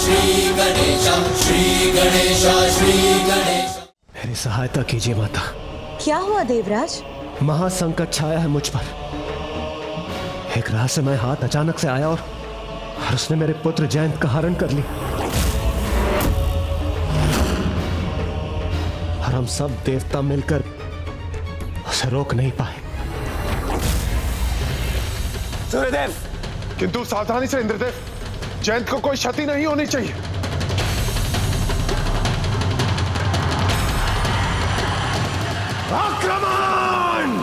श्री गणेश, श्री गणेश, श्री गणेश। मेरी सहायता कीजिए माता। क्या हुआ देवराज? महासंकट छाया है मुझ पर। एक रहस्यमय हाथ अचानक से आया और उसने मेरे पुत्र जयंत का हरण कर लिया, और हम सब देवता मिलकर उसे रोक नहीं पाए। सूर्यदेव! किंतु सावधानी से इंद्रदेव, जयंत को कोई क्षति नहीं होनी चाहिए। आक्रमण!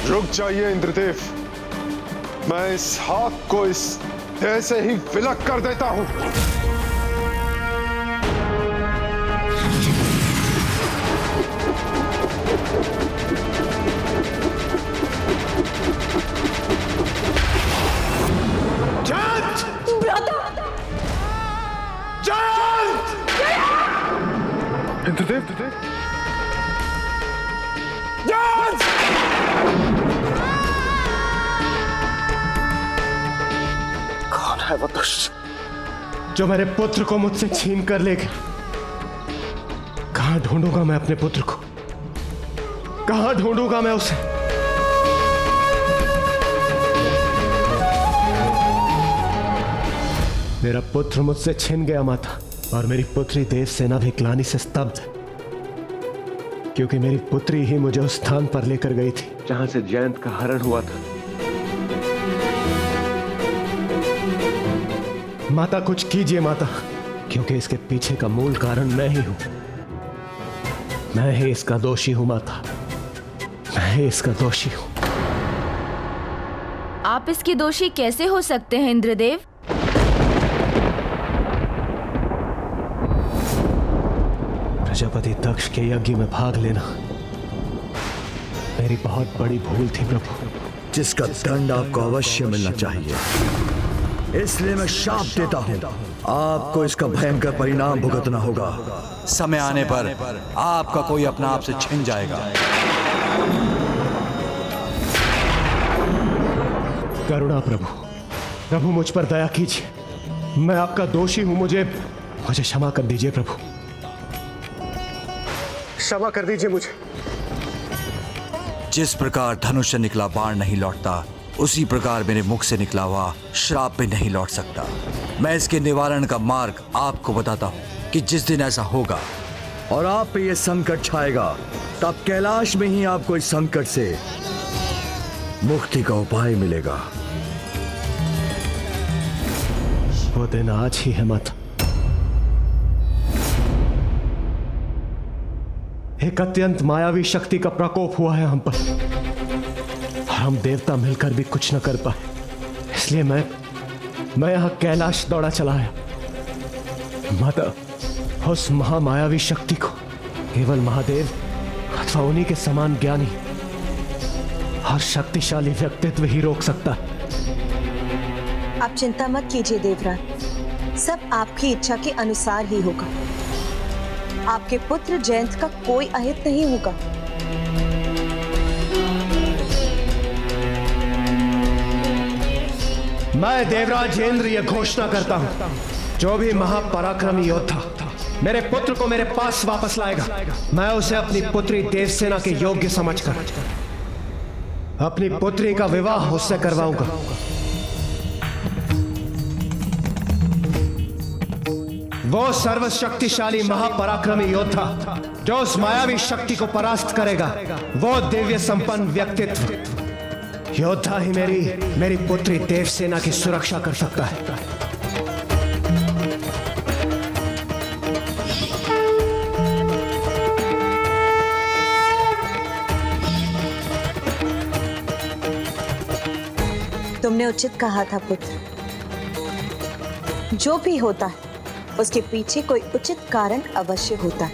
रुक जाइए इंद्रदेव, मैं इस हाथ को इस देह से ही विलग कर देता हूं। जयंत! जयंत! इंद्रदेव! जयंत! है वो दुष्ट जो मेरे पुत्र को मुझसे छीन कर ले गया। कहां ढूंढूंगा मैं अपने पुत्र को? कहां ढूंढूंगा मैं उसे? मेरा पुत्र मुझसे छिन गया माता, और मेरी पुत्री देवसेना भी ग्लानि से स्तब्ध है, क्योंकि मेरी पुत्री ही मुझे उस स्थान पर लेकर गई थी जहां से जयंत का हरण हुआ था। माता कुछ कीजिए माता, क्योंकि इसके पीछे का मूल कारण मैं ही हूं। मैं ही इसका दोषी हूं माता, मैं ही इसका दोषी हूं। आप इसके दोषी कैसे हो सकते हैं इंद्रदेव? प्रजापति दक्ष के यज्ञ में भाग लेना मेरी बहुत बड़ी भूल थी प्रभु, जिसका दंड आपको अवश्य मिलना चाहिए। इसलिए मैं शाप देता हूं, आपको इसका भयंकर परिणाम भुगतना होगा। समय आने पर आपका कोई अपना आप से छिन जाएगा। करुणा प्रभु, प्रभु मुझ पर दया कीजिए। मैं आपका दोषी हूं, मुझे क्षमा कर दीजिए प्रभु, क्षमा कर दीजिए मुझे। जिस प्रकार धनुष से निकला बाण नहीं लौटता, उसी प्रकार मेरे मुख से निकला हुआ श्राप भी नहीं लौट सकता। मैं इसके निवारण का मार्ग आपको बताता हूं कि जिस दिन ऐसा होगा और आप पे ये संकट छाएगा, तब कैलाश में ही आपको इस संकट से मुक्ति का उपाय मिलेगा। वो दिन आज ही है माता। एक अत्यंत मायावी शक्ति का प्रकोप हुआ है हम पर, और हम देवता मिलकर भी कुछ न कर पाए। इसलिए मैं यहां कैलाश दौड़ा चला आया। माता, उस महामायावी शक्ति को केवल महादेव अथवा उन्हीं के समान ज्ञानी और शक्तिशाली व्यक्तित्व ही रोक सकता है। आप चिंता मत कीजिए देवराज, सब आपकी इच्छा के अनुसार ही होगा। आपके पुत्र जयंत का कोई अहित नहीं होगा। मैं देवराज इंद्र यह घोषणा करता हूं, जो भी महापराक्रमी योद्धा मेरे पुत्र को मेरे पास वापस लाएगा, मैं उसे अपनी पुत्री देवसेना के योग्य समझकर अपनी पुत्री का विवाह उससे करवाऊंगा। वो सर्वशक्तिशाली महापराक्रमी योद्धा जो उस मायावी शक्ति को परास्त करेगा, वो दिव्य संपन्न व्यक्तित्व योद्धा ही मेरी पुत्री देवसेना की सुरक्षा कर सकता है। आपने उचित कहा था पुत्र। जो भी होता है उसके पीछे कोई उचित कारण अवश्य होता है,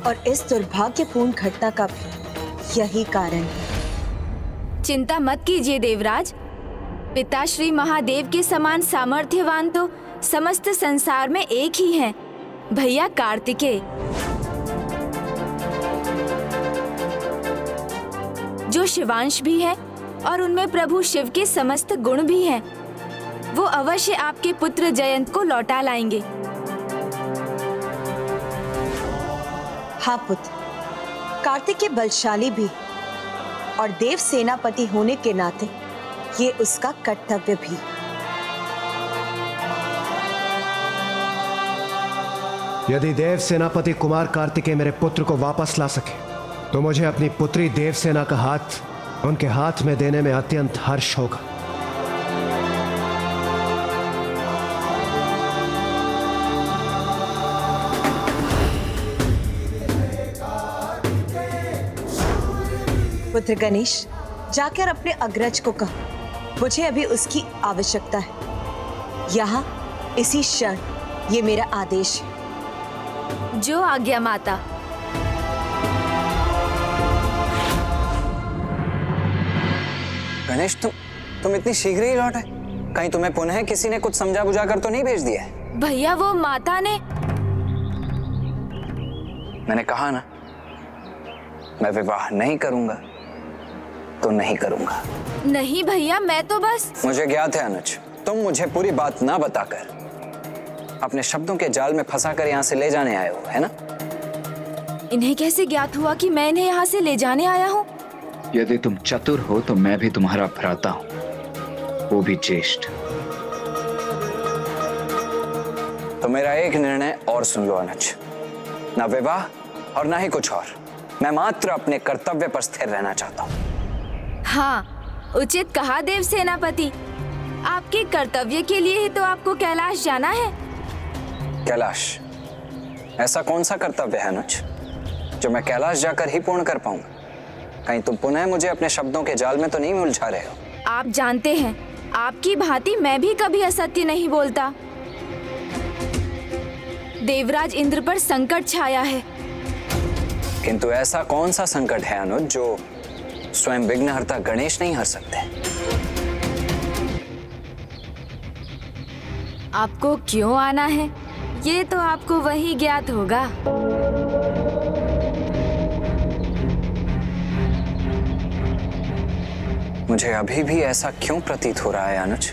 और इस दुर्भाग्यपूर्ण घटना का भी यही कारण है। चिंता मत कीजिए देवराज, पिता श्री महादेव के समान सामर्थ्यवान तो समस्त संसार में एक ही हैं, भैया कार्तिकेय। जो शिवांश भी है और उनमें प्रभु शिव के समस्त गुण भी हैं। वो अवश्य आपके पुत्र जयंत को लौटा लाएंगे। हाँ पुत्र, कार्तिकेय बलशाली भी और देव सेनापति होने के नाते ये उसका कर्तव्य भी। यदि देव सेनापति कुमार कार्तिकेय मेरे पुत्र को वापस ला सके तो मुझे अपनी पुत्री देवसेना का हाथ उनके हाथ में देने में अत्यंत हर्ष होगा। पुत्र गणेश, जाकर अपने अग्रज को कहो, मुझे अभी उसकी आवश्यकता है। यहाँ इसी क्षण ये मेरा आदेश है। जो आज्ञा माता। गणेश, तुम इतनी शीघ्र ही लौट आए? कहीं तुम्हें पुनः किसी ने कुछ समझा बुझा कर तो नहीं भेज दिया है? भैया वो माता ने। मैंने कहा ना, मैं विवाह नहीं करूंगा तो नहीं करूंगा। नहीं भैया, मैं तो बस। मुझे ज्ञात है अनुज, तुम मुझे पूरी बात ना बताकर अपने शब्दों के जाल में फंसाकर यहाँ से ले जाने आए हो, है ना? इन्हें कैसे ज्ञात हुआ कि मैं इन्हें यहाँ से ले जाने आया हूँ? यदि तुम चतुर हो तो मैं भी तुम्हारा भ्राता हूँ, वो भी ज्येष्ठ। तो मेरा एक निर्णय और सुन लो अनुज, ना विवाह और ना ही कुछ और। मैं मात्र अपने कर्तव्य पर स्थिर रहना चाहता हूँ। हाँ, उचित कहा देव सेनापति। आपके कर्तव्य के लिए ही तो आपको कैलाश जाना है। कैलाश? ऐसा कौन सा कर्तव्य है अनुज जो मैं कैलाश जाकर ही पूर्ण कर पाऊंगा? कहीं तुम पुनः मुझे अपने शब्दों के जाल में तो नहीं उलझा रहे हो? आप जानते हैं, आपकी भांति मैं भी कभी असत्य नहीं बोलता। देवराज इंद्र पर संकट छाया है। किंतु ऐसा कौन सा संकट है अनुज जो स्वयं विघ्नहर्ता गणेश नहीं हर सकते? आपको क्यों आना है ये तो आपको वही ज्ञात होगा। मुझे अभी भी ऐसा क्यों प्रतीत हो रहा है अनुज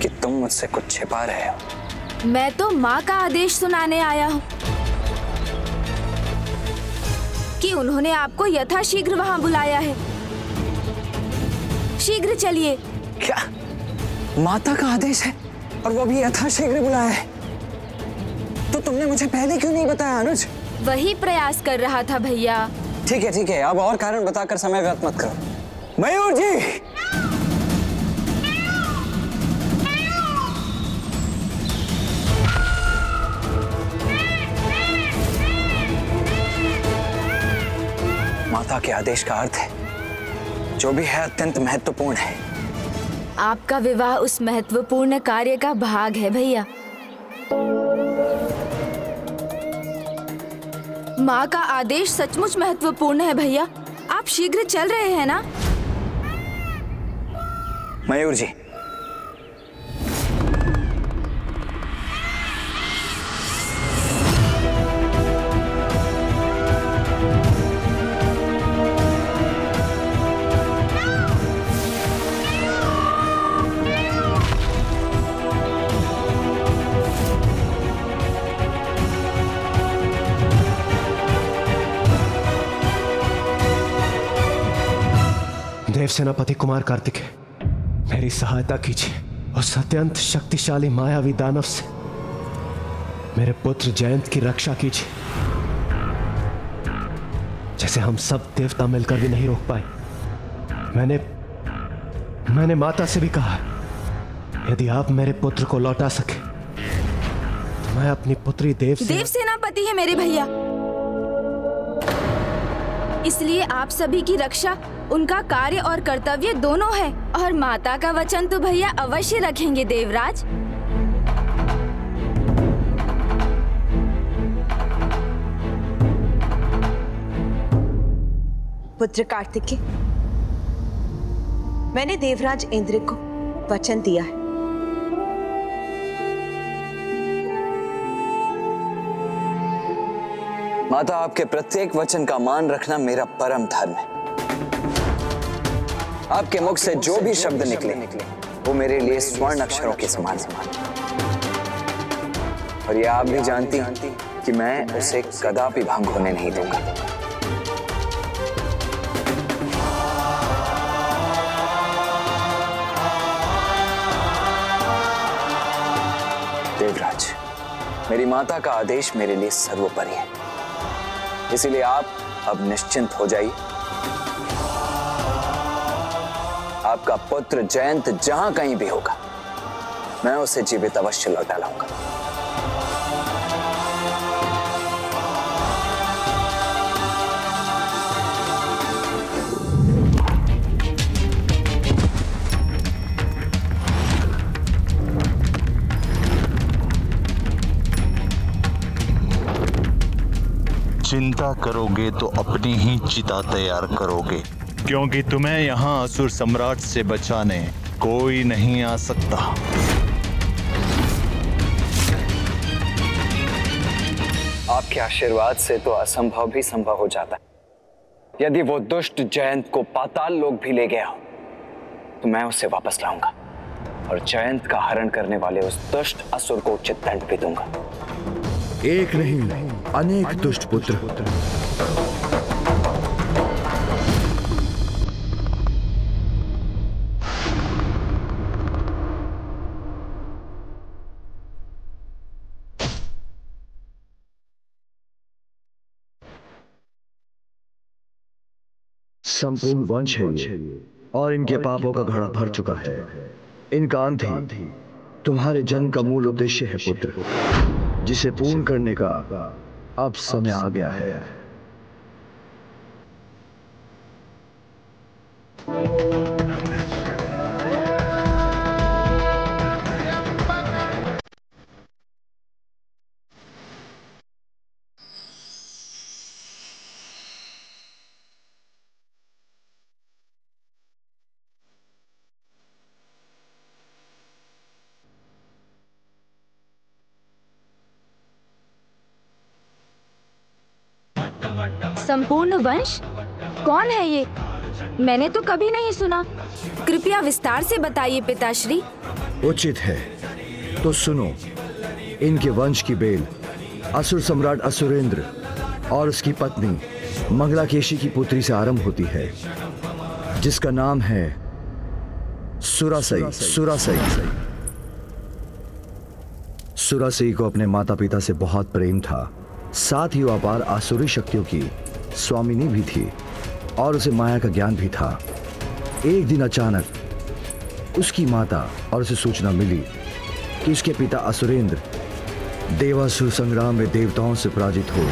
कि तुम मुझसे कुछ छिपा रहे हो? मैं तो माँ का आदेश सुनाने आया हूँ कि उन्होंने आपको यथाशीघ्र वहाँ बुलाया है। शीघ्र चलिए। क्या माता का आदेश है और वो भी यथाशीघ्र बुलाया है? तो तुमने मुझे पहले क्यों नहीं बताया अनुज? वही प्रयास कर रहा था भैया। ठीक है, अब और कारण बताकर समय व्यर्थ मत करो। मयूर जी! माता के आदेश का अर्थ है जो भी है अत्यंत महत्वपूर्ण है। आपका विवाह उस महत्वपूर्ण कार्य का भाग है भैया। माँ का आदेश सचमुच महत्वपूर्ण है भैया। आप शीघ्र चल रहे हैं ना? मयूर जी, देव सेनापति कुमार कार्तिकेय, मेरी सहायता कीजिए। उस अत्यंत शक्तिशाली मायावी दानव से मेरे पुत्र जयंत की रक्षा कीजिए, जैसे हम सब देवता मिलकर भी नहीं रोक पाए। मैंने माता से भी कहा, यदि आप मेरे पुत्र को लौटा सके तो मैं अपनी पुत्री देव सेनापति है मेरे भैया, इसलिए आप सभी की रक्षा उनका कार्य और कर्तव्य दोनों है, और माता का वचन तो भैया अवश्य रखेंगे देवराज। पुत्र कार्तिकेय, मैंने देवराज इंद्र को वचन दिया है। माता, आपके प्रत्येक वचन का मान रखना मेरा परम धर्म है। आपके मुख से जो भी शब्द निकले वो मेरे लिए स्वर्ण अक्षरों के समान और ये आप भी जानती कि मैं उसे कदापि भंग होने नहीं दूंगा। देवराज, मेरी माता का आदेश मेरे लिए सर्वोपरि है, इसीलिए आप अब निश्चिंत हो जाइए। आपका पुत्र जयंत जहां कहीं भी होगा, मैं उसे जीवित अवश्य लौटा लाऊंगा। चिंता करोगे तो अपनी ही चिता तैयार करोगे, क्योंकि तुम्हें यहाँ असुर सम्राट से बचाने कोई नहीं आ सकता। आपके आशीर्वाद से तो असंभव भी संभव हो जाता है। यदि वो दुष्ट जयंत को पाताल लोक भी ले गया हो तो मैं उसे वापस लाऊंगा और जयंत का हरण करने वाले उस दुष्ट असुर को उचित दंड भी दूंगा। एक नहीं, अनेक दुष्ट पुत्र। संपूर्ण वंश है ये, और इनके पापों का घड़ा भर चुका है। इनका अंत ही तुम्हारे जन्म का मूल उद्देश्य है पुत्र, जिसे पूर्ण करने का अब समय आ गया है। संपूर्ण वंश? कौन है ये? मैंने तो कभी नहीं सुना। कृपया विस्तार से बताइए पिताश्री। उचित है तो सुनो। इनके वंश की बेल असुर सम्राट असुरेंद्र और उसकी पत्नी मंगलाकेशी की पुत्री से आरंभ होती है, जिसका नाम है सुरासई। सुरासई को अपने माता पिता से बहुत प्रेम था, साथ ही वो अपार आसुरी शक्तियों की स्वामिनी भी थी और उसे माया का ज्ञान भी था। एक दिन अचानक उसकी माता और उसे सूचना मिली कि उसके पिता असुरेंद्र देवासुर संग्राम में देवताओं से पराजित हो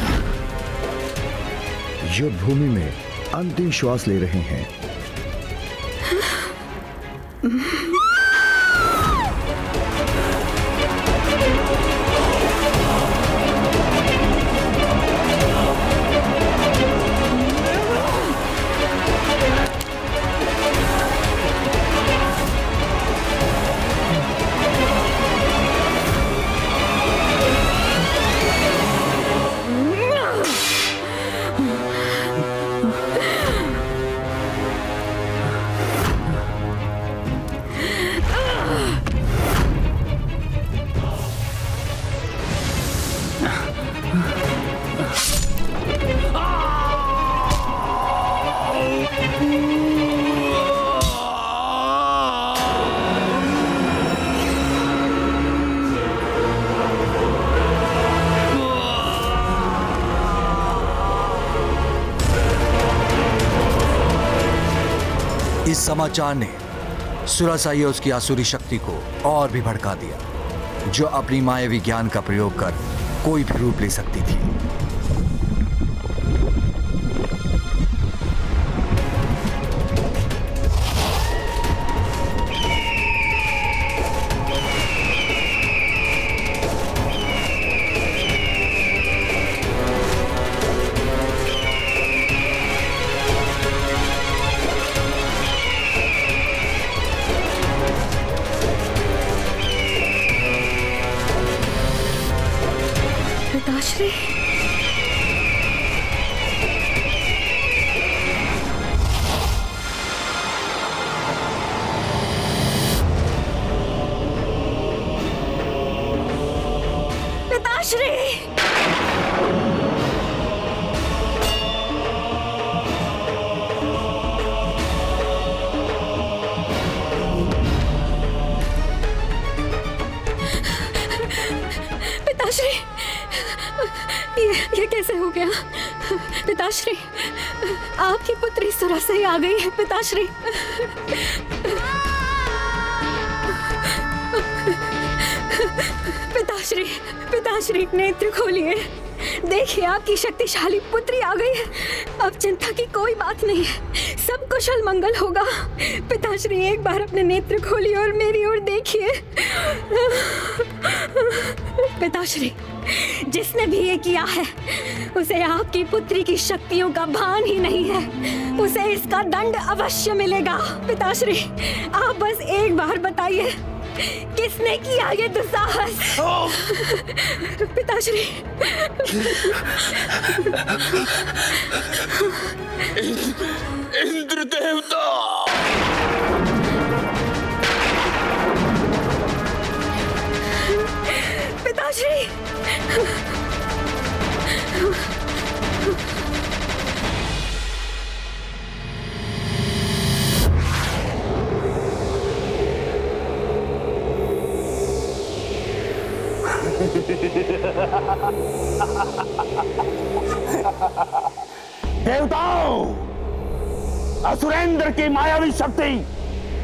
युद्ध भूमि में अंतिम श्वास ले रहे हैं। इस समाचार ने सुरासाई और उसकी आसुरी शक्ति को और भी भड़का दिया, जो अपनी मायावी ज्ञान का प्रयोग कर कोई भी रूप ले सकती थी। पिताश्री, पिताश्री, पिताश्री, ये कैसे हो गया? पिताश्री, आपकी पुत्री सुरसई आ गई है। पिताश्री, पिताश्री, पिताश्री, नेत्र खोलिए। देखिए, आपकी शक्तिशाली पुत्री आ गई है। अब चिंता की कोई बात नहीं है, सब कुशल मंगल होगा। पिताश्री, एक बार अपने नेत्र खोलिए और मेरी ओर देखिए। पिताश्री, जिसने भी ये किया है उसे आपकी पुत्री की शक्तियों का भान ही नहीं है। उसे इसका दंड अवश्य मिलेगा। पिताश्री, आप बस एक बार बताइए, किसने किया ये दुस्साहस? पिताश्री, इंद्र देवता! पिताश्री, देवताओं, असुरेंद्र की मायावी शक्ति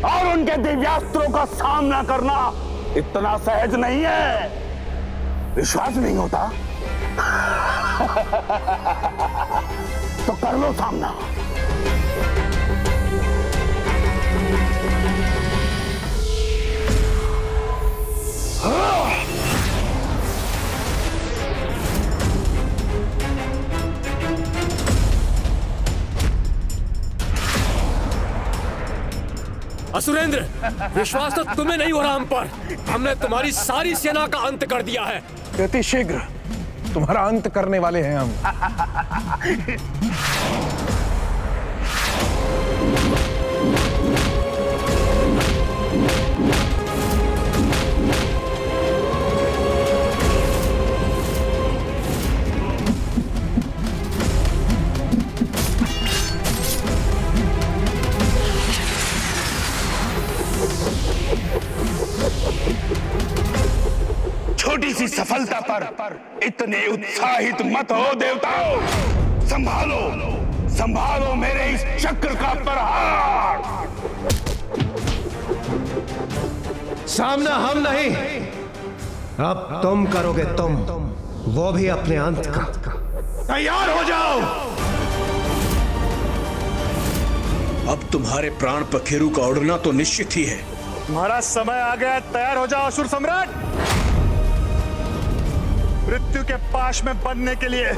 और उनके दिव्यास्त्रों का सामना करना इतना सहज नहीं है। विश्वास नहीं होता तो कर लो सामना। असुरेंद्र, विश्वास तो तुम्हें नहीं हो रहा हम पर। हमने तुम्हारी सारी सेना का अंत कर दिया है। अति शीघ्र तुम्हारा अंत करने वाले हैं हम। छोटी सी सफलता पर इतने उत्साहित मत हो देवताओं। संभालो, संभालो मेरे इस चक्र का प्रहार। सामना हम नहीं, अब तुम करोगे, तुम, वो भी अपने अंत का। तैयार हो जाओ। अब तुम्हारे प्राण पखेरु का उड़ना तो निश्चित ही है। तुम्हारा समय आ गया, तैयार हो जाओ असुर सम्राट, मृत्यु के पाश में बनने के लिए।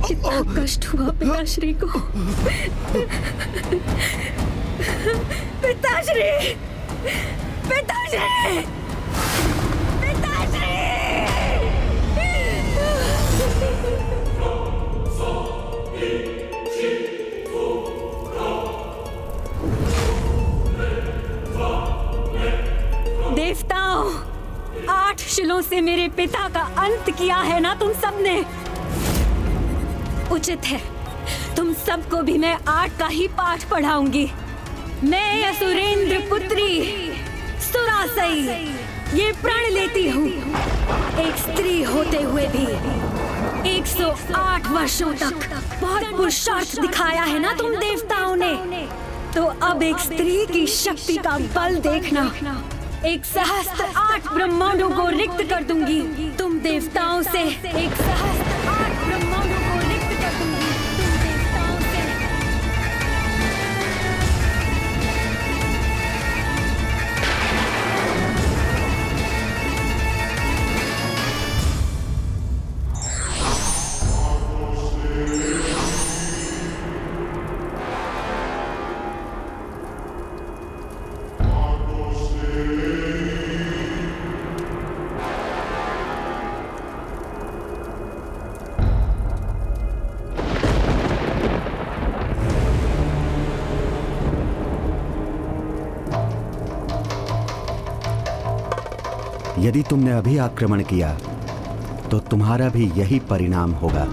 कितना कष्ट हुआ पिताश्री को। पिताश्री, पिताश्री, पिताश्री! देवताओं, 8 शिलों से मेरे पिता का अंत किया है ना तुम सबने। उचित है, तुम सबको भी मैं 8 का ही पाठ पढ़ाऊंगी। मैं असुरेंद्र पुत्री सुरासई ये प्रण लेती हूँ, एक स्त्री होते हुए भी 108 वर्षों तक बहुत पुरुषार्थ दिखाया है ना तुम देवताओं ने, तो अब एक स्त्री की शक्ति का बल देखना। 108 ब्रह्मांडों को रिक्त कर दूंगी तुम देवताओं से। 108 ब्रह्मांडों को रिक्त कर दूंगी तुम देवताओं से। यदि तुमने अभी आक्रमण किया तो तुम्हारा भी यही परिणाम होगा।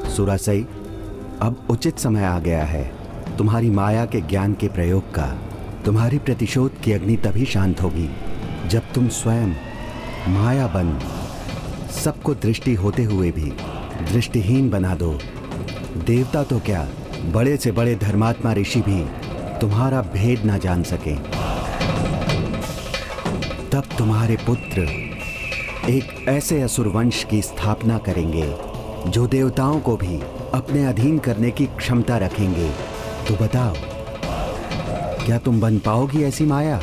सुरासई, अब उचित समय आ गया है तुम्हारी माया के ज्ञान के प्रयोग का। तुम्हारी प्रतिशोध की अग्नि तभी शांत होगी जब तुम स्वयं माया बन सबको दृष्टि होते हुए भी दृष्टिहीन बना दो। देवता तो क्या, बड़े से बड़े धर्मात्मा ऋषि भी तुम्हारा भेद ना जान सके। तब तुम्हारे पुत्र एक ऐसे असुर वंश की स्थापना करेंगे जो देवताओं को भी अपने अधीन करने की क्षमता रखेंगे। तो बताओ, क्या तुम बन पाओगी ऐसी माया?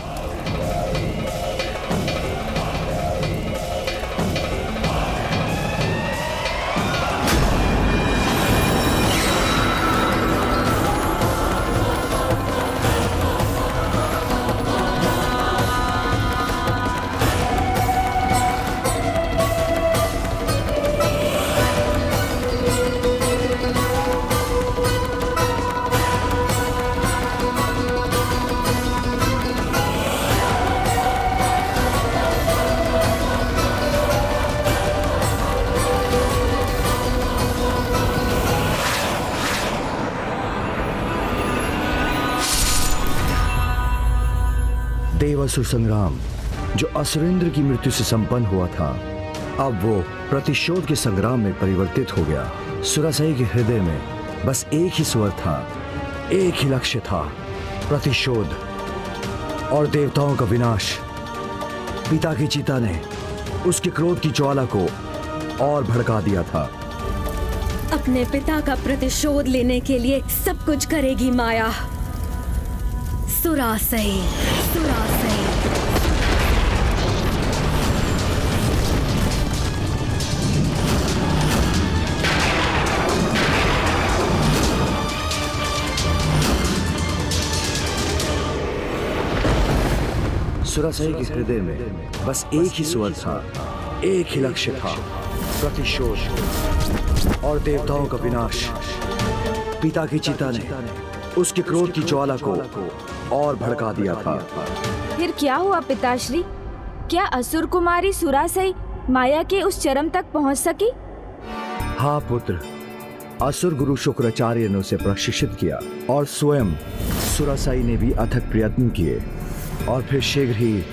देवासुर संग्राम जो असुरेंद्र की मृत्यु से संपन्न हुआ था, अब वो प्रतिशोध के संग्राम में परिवर्तित हो गया। सुरासई के हृदय में बस एक ही स्वर था, एक ही लक्ष्य था, प्रतिशोध और देवताओं का विनाश। पिता की चिता ने उसके क्रोध की ज्वाला को और भड़का दिया था। अपने पिता का प्रतिशोध लेने के लिए सब कुछ करेगी माया। सुरासई, सुरासई। सुरासई के हृदय में बस एक ही स्वर था, एक ही लक्ष्य था, प्रतिशोध और देवताओं का विनाश। पिता की चिता ने उसके क्रोध की ज्वाला को और भड़का दिया था। फिर क्या हुआ पिताश्री? क्या असुर कुमारी सुरासई माया के उस चरम तक पहुंच सकी? हाँ पुत्र, असुर गुरु शुक्राचार्य ने उसे प्रशिक्षित किया और स्वयं सुरासई ने भी अथक प्रयत्न किए और फिर शीघ्र ही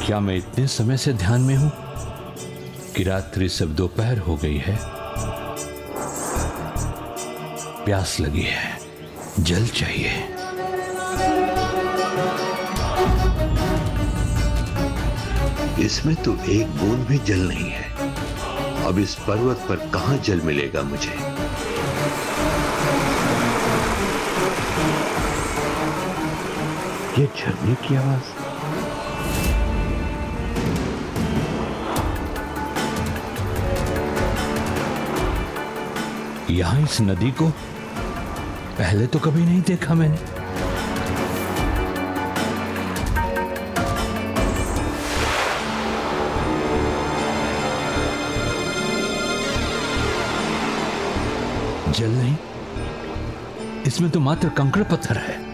क्या मैं इतने समय से ध्यान में हूं कि रात्रि सब दोपहर हो गई है? प्यास लगी है, जल चाहिए। इसमें तो एक बूंद भी जल नहीं है। अब इस पर्वत पर कहां जल मिलेगा मुझे? ये झरने की आवाज। यहां इस नदी को पहले तो कभी नहीं देखा मैंने। जल नहीं, इसमें तो मात्र कंकड़ पत्थर है।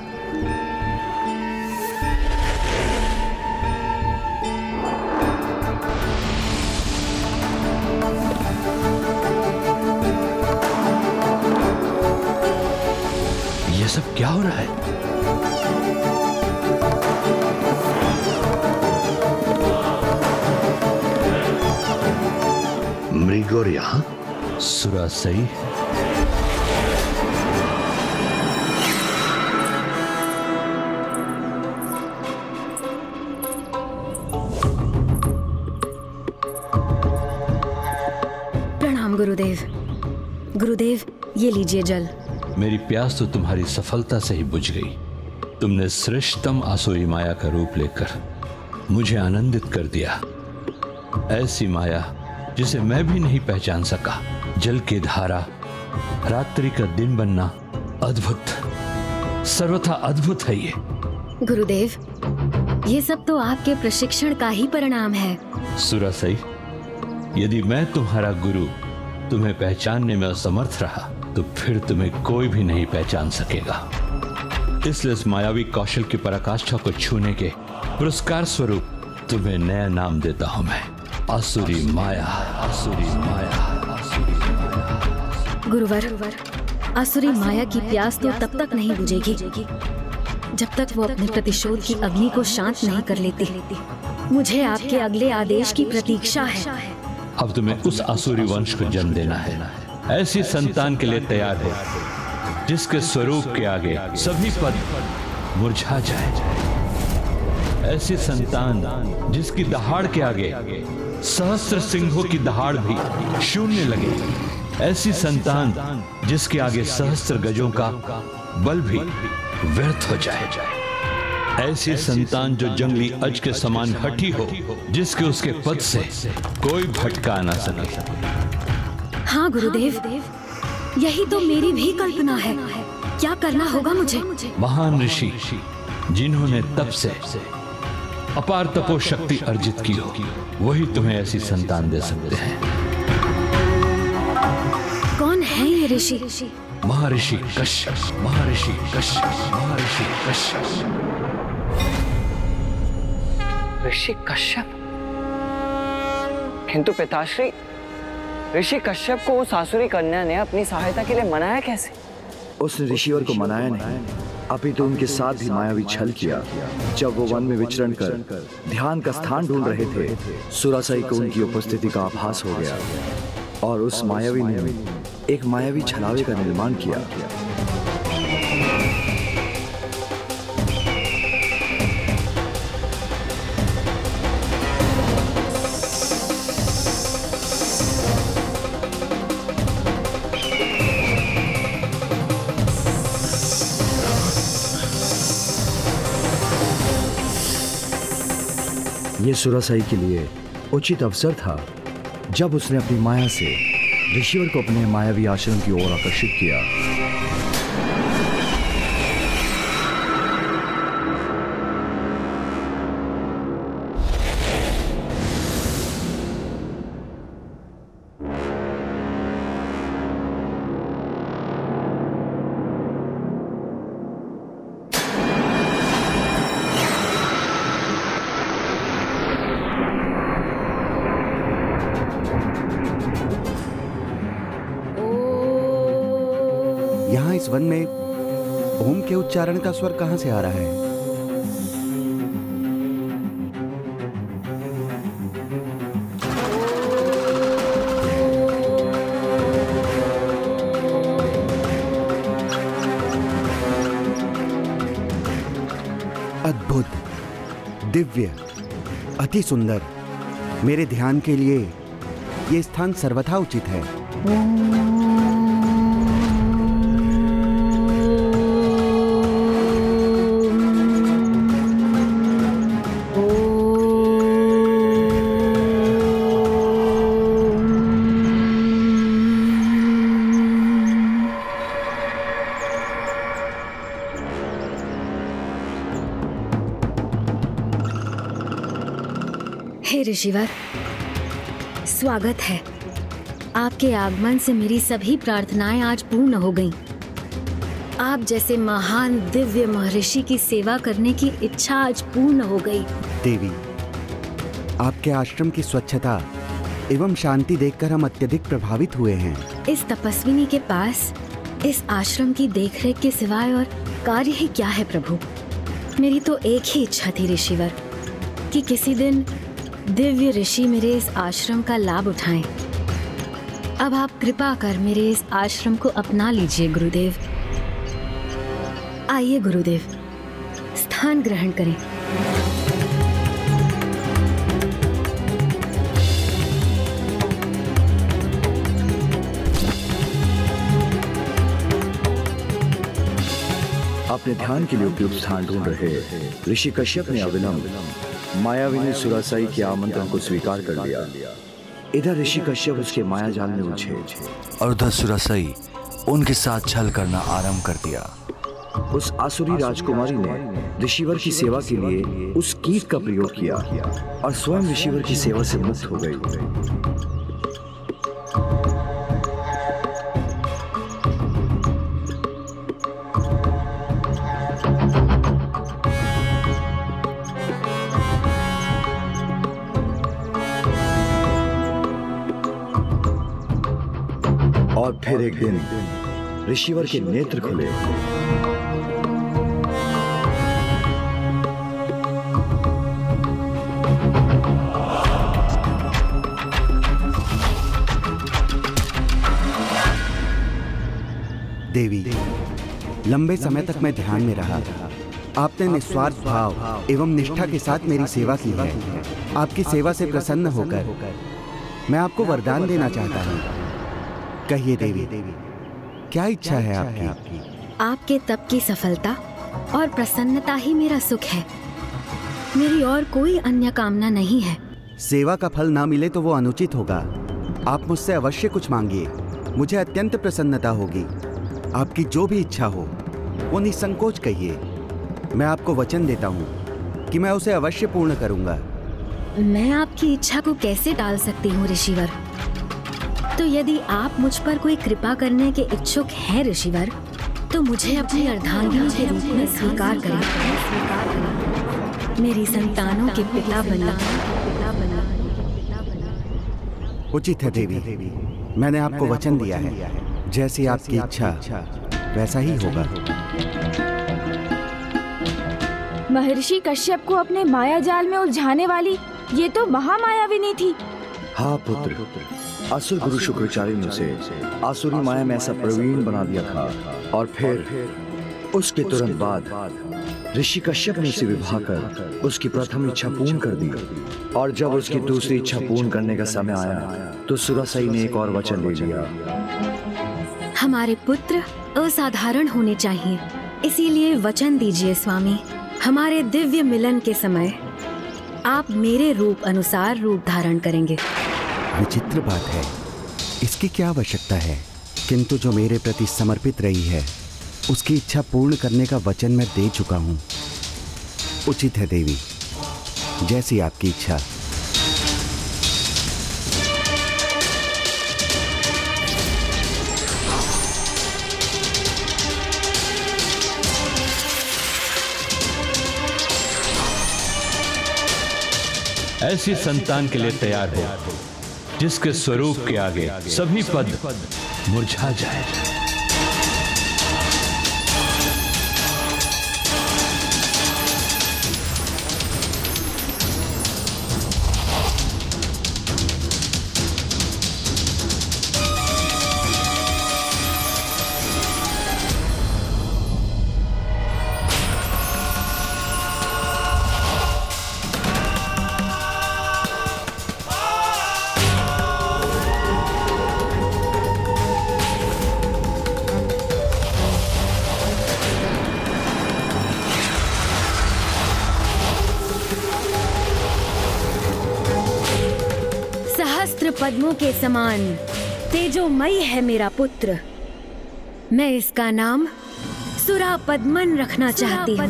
ये सब क्या हो रहा है? मृगौर यहां? सुरासई, प्रणाम गुरुदेव। गुरुदेव, ये लीजिए जल। मेरी प्यास तो तुम्हारी सफलता से ही बुझ गई। तुमने श्रेष्ठतम आसुरी माया का रूप लेकर मुझे आनंदित कर दिया। ऐसी माया जिसे मैं भी नहीं पहचान सका। जल की धारा, रात्रि का दिन बनना, अद्भुत, सर्वथा अद्भुत है ये। गुरुदेव, ये सब तो आपके प्रशिक्षण का ही परिणाम है। सुरासई, यदि मैं तुम्हारा गुरु तुम्हें पहचानने में असमर्थ रहा तो फिर तुम्हें कोई भी नहीं पहचान सकेगा। इसलिए इस मायावी कौशल की पराकाष्ठा को छूने के पुरस्कार स्वरूप तुम्हें नया नाम देता हूं मैं, आसुरी माया। आसुरी माया, आसुरी माया। गुरुवर, आसुरी माया की प्यास तो तब तक नहीं बुझेगी जब तक वो अपने प्रतिशोध की अग्नि को शांत नहीं कर लेती। मुझे आपके अगले आदेश की प्रतीक्षा है। अब तुम्हें उस आसुरी वंश को जन्म देना है। ऐसी संतान के लिए तैयार हो जिसके स्वरूप के आगे सभी पद मुरझा जाए। ऐसी संतान जिसकी दहाड़ के आगे सहस्त्र सिंहों की दहाड़ भी शून्य लगे। ऐसी संतान जिसके आगे सहस्त्र गजों का बल भी व्यर्थ हो जाए। ऐसी संतान जो जंगली अज के समान हठी हो, जिसके उसके पद से कोई भटका ना सके। हाँ गुरुदेव, यही तो मेरी भी कल्पना है। क्या करना होगा मुझे? महान ऋषि जिन्होंने तप से अपार तपो शक्ति अर्जित की हो, वही तुम्हें ऐसी संतान दे सकते हैं। कौन है ये ऋषि? महर्षि कश्यप। महर्षि कश्यप। महर्षि कश्यप। ऋषि कश्यप? किंतु पिताश्री, ऋषि कश्यप को उस आसुरी कन्या ने अपनी सहायता के लिए मनाया कैसे? उसने ऋषिवर को मनाया नहीं, अपितु उनके साथ भी मायावी छल किया। जब वो वन में विचरण कर ध्यान का स्थान ढूंढ रहे थे, सुरासई को उनकी उपस्थिति का आभास हो गया और उस मायावी ने एक मायावी छलावे का निर्माण किया। ये सुरासई के लिए उचित अवसर था जब उसने अपनी माया से ऋषिवर को अपने मायावी आश्रम की ओर आकर्षित किया। यहाँ इस वन में ओम के उच्चारण का स्वर कहां से आ रहा है? अद्भुत, दिव्य, अति सुंदर। मेरे ध्यान के लिए ये स्थान सर्वथा उचित है। हे ऋषिवर, स्वागत है। आपके आगमन से मेरी सभी प्रार्थनाएं आज पूर्ण हो गईं। आप जैसे महान दिव्य महर्षि की सेवा करने की इच्छा आज पूर्ण हो गई। देवी, आपके आश्रम की स्वच्छता एवं शांति देखकर हम अत्यधिक प्रभावित हुए हैं। इस तपस्विनी के पास इस आश्रम की देखरेख के सिवाय और कार्य ही क्या है प्रभु? मेरी तो एक ही इच्छा थी ऋषिवर, कि किसी दिन दिव्य ऋषि मेरे इस आश्रम का लाभ उठाएं। अब आप कृपा कर मेरे इस आश्रम को अपना लीजिए गुरुदेव। आइए गुरुदेव, स्थान ग्रहण करें। अपने ध्यान के लिए उपयुक्त स्थान ढूंढ रहे ऋषि कश्यप ने अविलंब मायाविनी सुरासई के आमंत्रण को स्वीकार कर लिया। इधर ऋषि कश्यप उसके माया जाल में उलझे और उधर सुरासई उनके साथ छल करना आरंभ कर दिया। उस आसुरी राजकुमारी ने ऋषिवर की सेवा के लिए उस कीट का प्रयोग किया और स्वयं ऋषिवर की सेवा से मुक्त हो गई। और फिर एक दिन ऋषिवर के नेत्र खुले। देवी, लंबे समय तक मैं ध्यान में रहा। आपने निस्वार्थ भाव एवं निष्ठा के साथ मेरी सेवा की है। आपकी सेवा से प्रसन्न होकर मैं आपको वरदान देना चाहता हूँ। कहिए देवी, क्या इच्छा है आपकी? आपके तप की सफलता और प्रसन्नता ही मेरा सुख है। मेरी और कोई अन्य कामना नहीं है। सेवा का फल ना मिले तो वो अनुचित होगा। आप मुझसे अवश्य कुछ मांगिए, मुझे अत्यंत प्रसन्नता होगी। आपकी जो भी इच्छा हो वो निसंकोच कहिए। मैं आपको वचन देता हूँ कि मैं उसे अवश्य पूर्ण करूँगा। मैं आपकी इच्छा को कैसे टाल सकती हूँ ऋषिवर? तो यदि आप मुझ पर कोई कृपा करने के इच्छुक हैं ऋषिवर, तो मुझे अपनी अर्धांगिनी के रूप में स्वीकार करें। मेरी संतानों के पिता बनना। उचित है देवी, मैंने आपको वचन दिया है। जैसी आपकी इच्छा वैसा ही होगा। महर्षि कश्यप को अपने माया जाल में उलझाने वाली ये तो महामायाविनी थी। हाँ पुत्र, असुर गुरु शुक्राचार्य ने उसे आसुरी माया में ऐसा प्रवीण बना दिया था और फिर उसके तुरंत बाद ऋषि कश्यप ने उसे विवाह कर उसकी प्रथम इच्छा पूर्ण कर दी। और जब उसकी दूसरी इच्छा पूर्ण करने का समय आया तो सुरासई ने एक और वचन ले लिया। हमारे पुत्र असाधारण होने चाहिए, इसीलिए वचन दीजिए स्वामी, हमारे दिव्य मिलन के समय आप मेरे रूप अनुसार रूप धारण करेंगे। विचित्र बात है, इसकी क्या आवश्यकता है? किंतु जो मेरे प्रति समर्पित रही है उसकी इच्छा पूर्ण करने का वचन मैं दे चुका हूँ। उचित है देवी, जैसी आपकी इच्छा। ऐसी संतान के लिए तैयार हो जिसके स्वरूप के आगे सभी पद मुरझा जाए। पद्मों के समान तेजोमयी है मेरा पुत्र। मैं इसका नाम सुरा पद्मन रखना चाहती हूँ।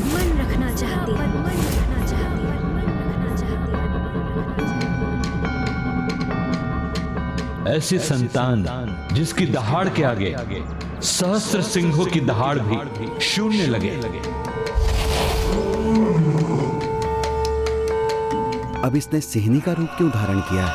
ऐसी संतान जिसकी दहाड़ के आगे सहस्त्र सिंहों की दहाड़ भी शून्य लगे। अब इसने सिंहनी का रूप क्यों धारण किया?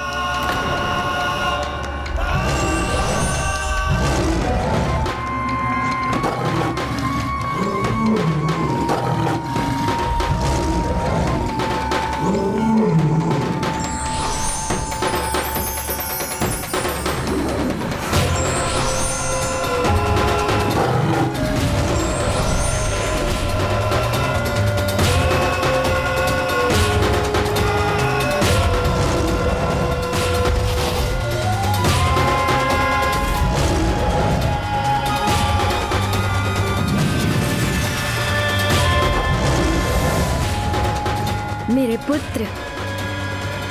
मेरे पुत्र,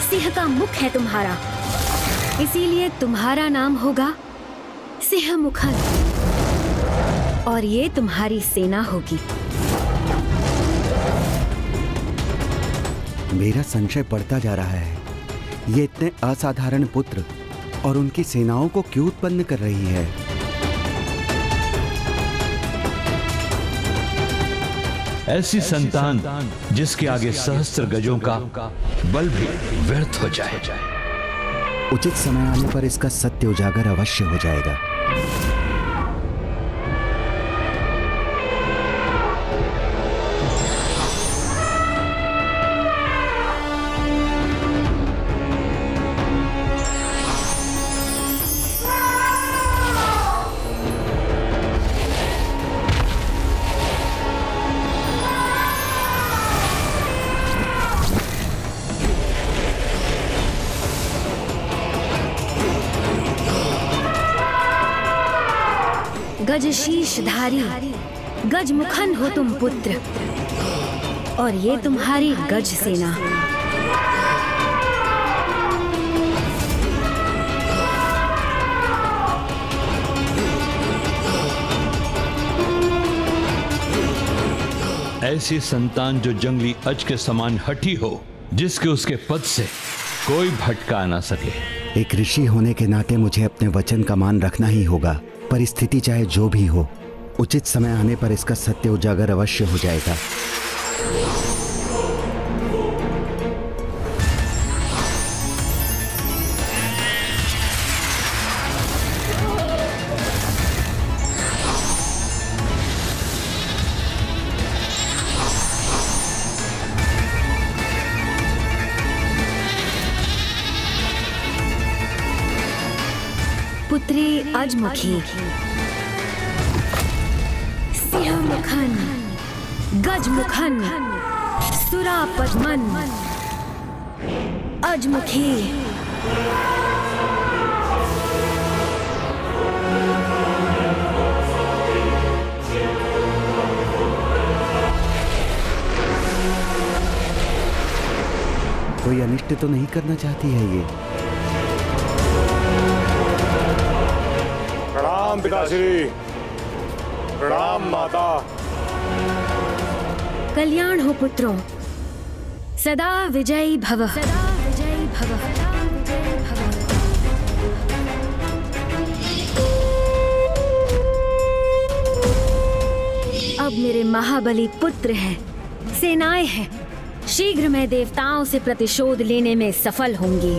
सिंह का मुख है तुम्हारा, इसीलिए तुम्हारा नाम होगा सिंहमुखन। और ये तुम्हारी सेना होगी। मेरा संशय बढ़ता जा रहा है। ये इतने असाधारण पुत्र और उनकी सेनाओं को क्यों उत्पन्न कर रही है? ऐसी संतान जिसके आगे सहस्त्र गजों का बल भी व्यर्थ हो जाए। उचित समय आने पर इसका सत्य उजागर अवश्य हो जाएगा। गज शीशधारी गज मुखन हो तुम पुत्र, और ये तुम्हारी गज सेना। ऐसी संतान जो जंगली अज के समान हठी हो, जिसके उसके पद से कोई भटका ना सके। एक ऋषि होने के नाते मुझे अपने वचन का मान रखना ही होगा। परिस्थिति चाहे जो भी हो, उचित समय आने पर इसका सत्य उजागर अवश्य हो जाएगा। पुत्री अजमुखी, सिंह मुखन, गज मुखन, सुरा पद्मन, अजमुखी। कोई अनिष्ट तो नहीं करना चाहती है ये? प्रणाम पिताश्री, प्रणाम माता। कल्याण हो पुत्रों, सदा विजयी भव। सदा विजयी भव। अब मेरे महाबली पुत्र हैं, सेनाएं हैं। शीघ्र मैं देवताओं से प्रतिशोध लेने में सफल होंगी।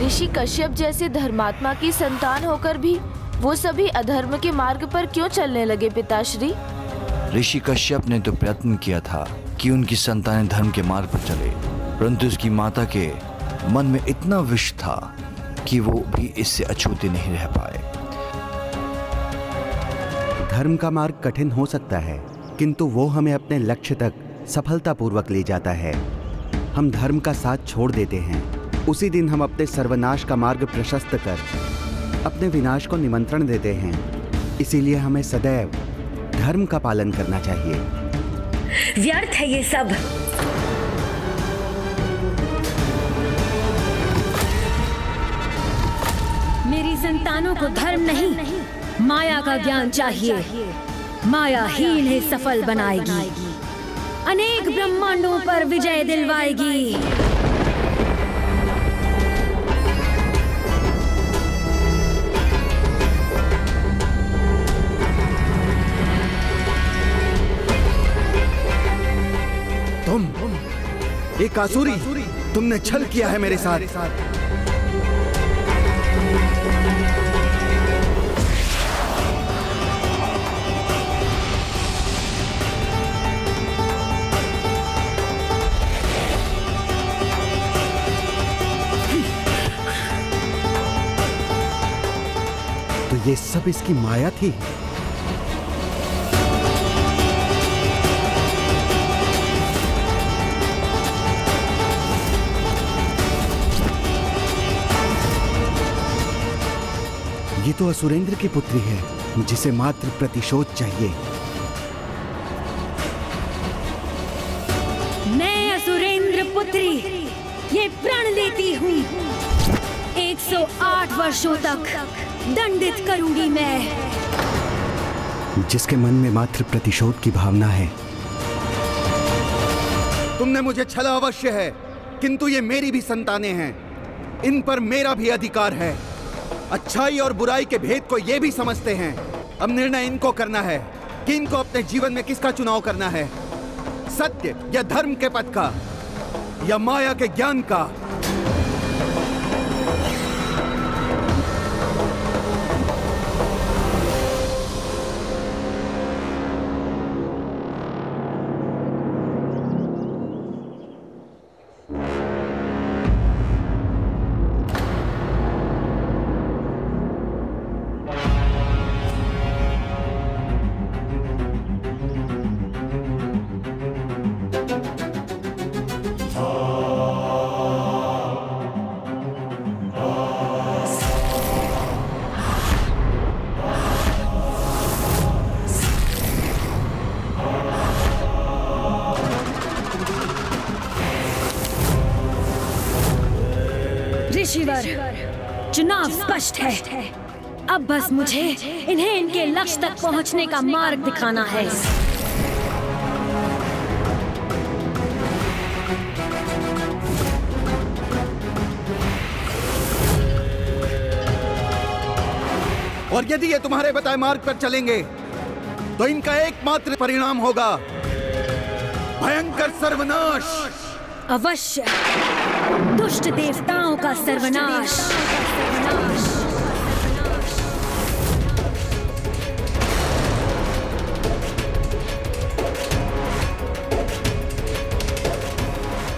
ऋषि कश्यप जैसे धर्मात्मा की संतान होकर भी वो सभी अधर्म के मार्ग पर क्यों चलने लगे पिताश्री? ऋषि कश्यप ने तो प्रयत्न किया था कि उनकी संतानें धर्म के मार्ग पर चले, परंतु उसकी माता के मन में इतना विष था कि वो भी इससे अछूते नहीं रह पाए। धर्म का मार्ग कठिन हो सकता है, किंतु वो हमें अपने लक्ष्य तक सफलतापूर्वक ले जाता है। हम धर्म का साथ छोड़ देते हैं, उसी दिन हम अपने सर्वनाश का मार्ग प्रशस्त कर अपने विनाश को निमंत्रण देते हैं। इसीलिए हमें सदैव धर्म का पालन करना चाहिए। व्यर्थ है ये सब। मेरी संतानों को धर्म नहीं, माया का ज्ञान चाहिए। माया ही इन्हें सफल बनाएगी, अनेक ब्रह्मांडों पर विजय दिलवाएगी। तुम एक आसुरी, तुमने छल किया है मेरे साथ। तो ये सब इसकी माया थी। ये तो असुरेंद्र की पुत्री है, जिसे मात्र प्रतिशोध चाहिए। पुत्री ये प्रण लेती हूँ, 108 वर्षों तक दंडित करूंगी मैं। जिसके मन में मात्र प्रतिशोध की भावना है। तुमने मुझे छला अवश्य है, किंतु ये मेरी भी संतानें हैं, इन पर मेरा भी अधिकार है। अच्छाई और बुराई के भेद को ये भी समझते हैं। अब निर्णय इनको करना है कि इनको अपने जीवन में किसका चुनाव करना है, सत्य या धर्म के पथ का या माया के ज्ञान का। चुनाव स्पष्ट है, अब बस मुझे इन्हें इनके लक्ष्य तक पहुंचने का मार्ग दिखाना है। और यदि ये तुम्हारे बताए मार्ग पर चलेंगे तो इनका एकमात्र परिणाम होगा भयंकर सर्वनाश। अवश्य, दुष्ट देवताओं का सर्वनाश।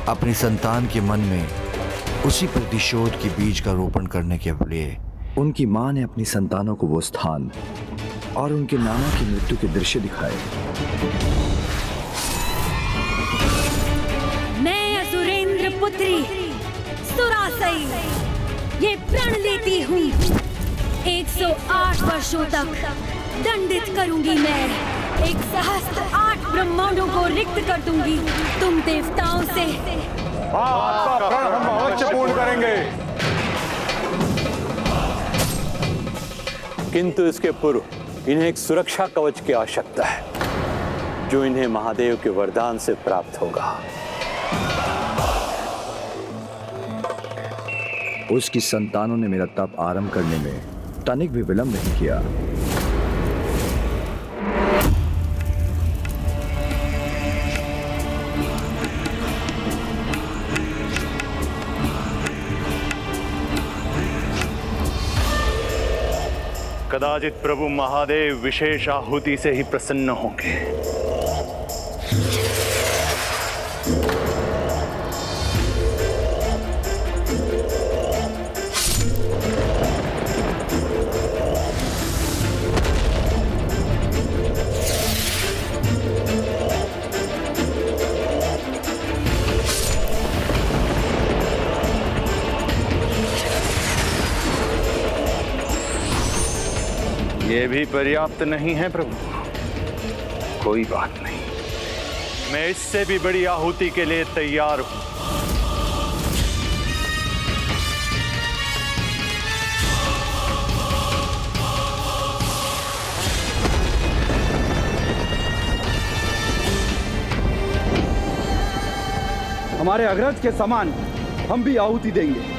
अपनी संतान के मन में उसी प्रतिशोध के बीज का रोपण करने के लिए उनकी मां ने अपनी संतानों को वो स्थान और उनके नाना की मृत्यु के दृश्य दिखाए। मैं असुरेंद्र पुत्री सुरासई ये प्रण लेती हूँ, 108 वर्षों तक दंडित करूंगी मैं। 108 ब्रह्मांडों को रिक्त कर दूंगी तुम देवताओं से। आपका प्रण हम अवश्य पूर्ण करेंगे। किंतु इसके पूर्व इन्हें एक सुरक्षा कवच की आवश्यकता है, जो इन्हें महादेव के वरदान से प्राप्त होगा। उसकी संतानों ने मेरा तप आरंभ करने में तनिक भी विलंब नहीं किया। कदाचित प्रभु महादेव विशेष आहुति से ही प्रसन्न होंगे। ये भी पर्याप्त नहीं है प्रभु। कोई बात नहीं, मैं इससे भी बड़ी आहुति के लिए तैयार हूं। हमारे अग्रज के समान हम भी आहुति देंगे।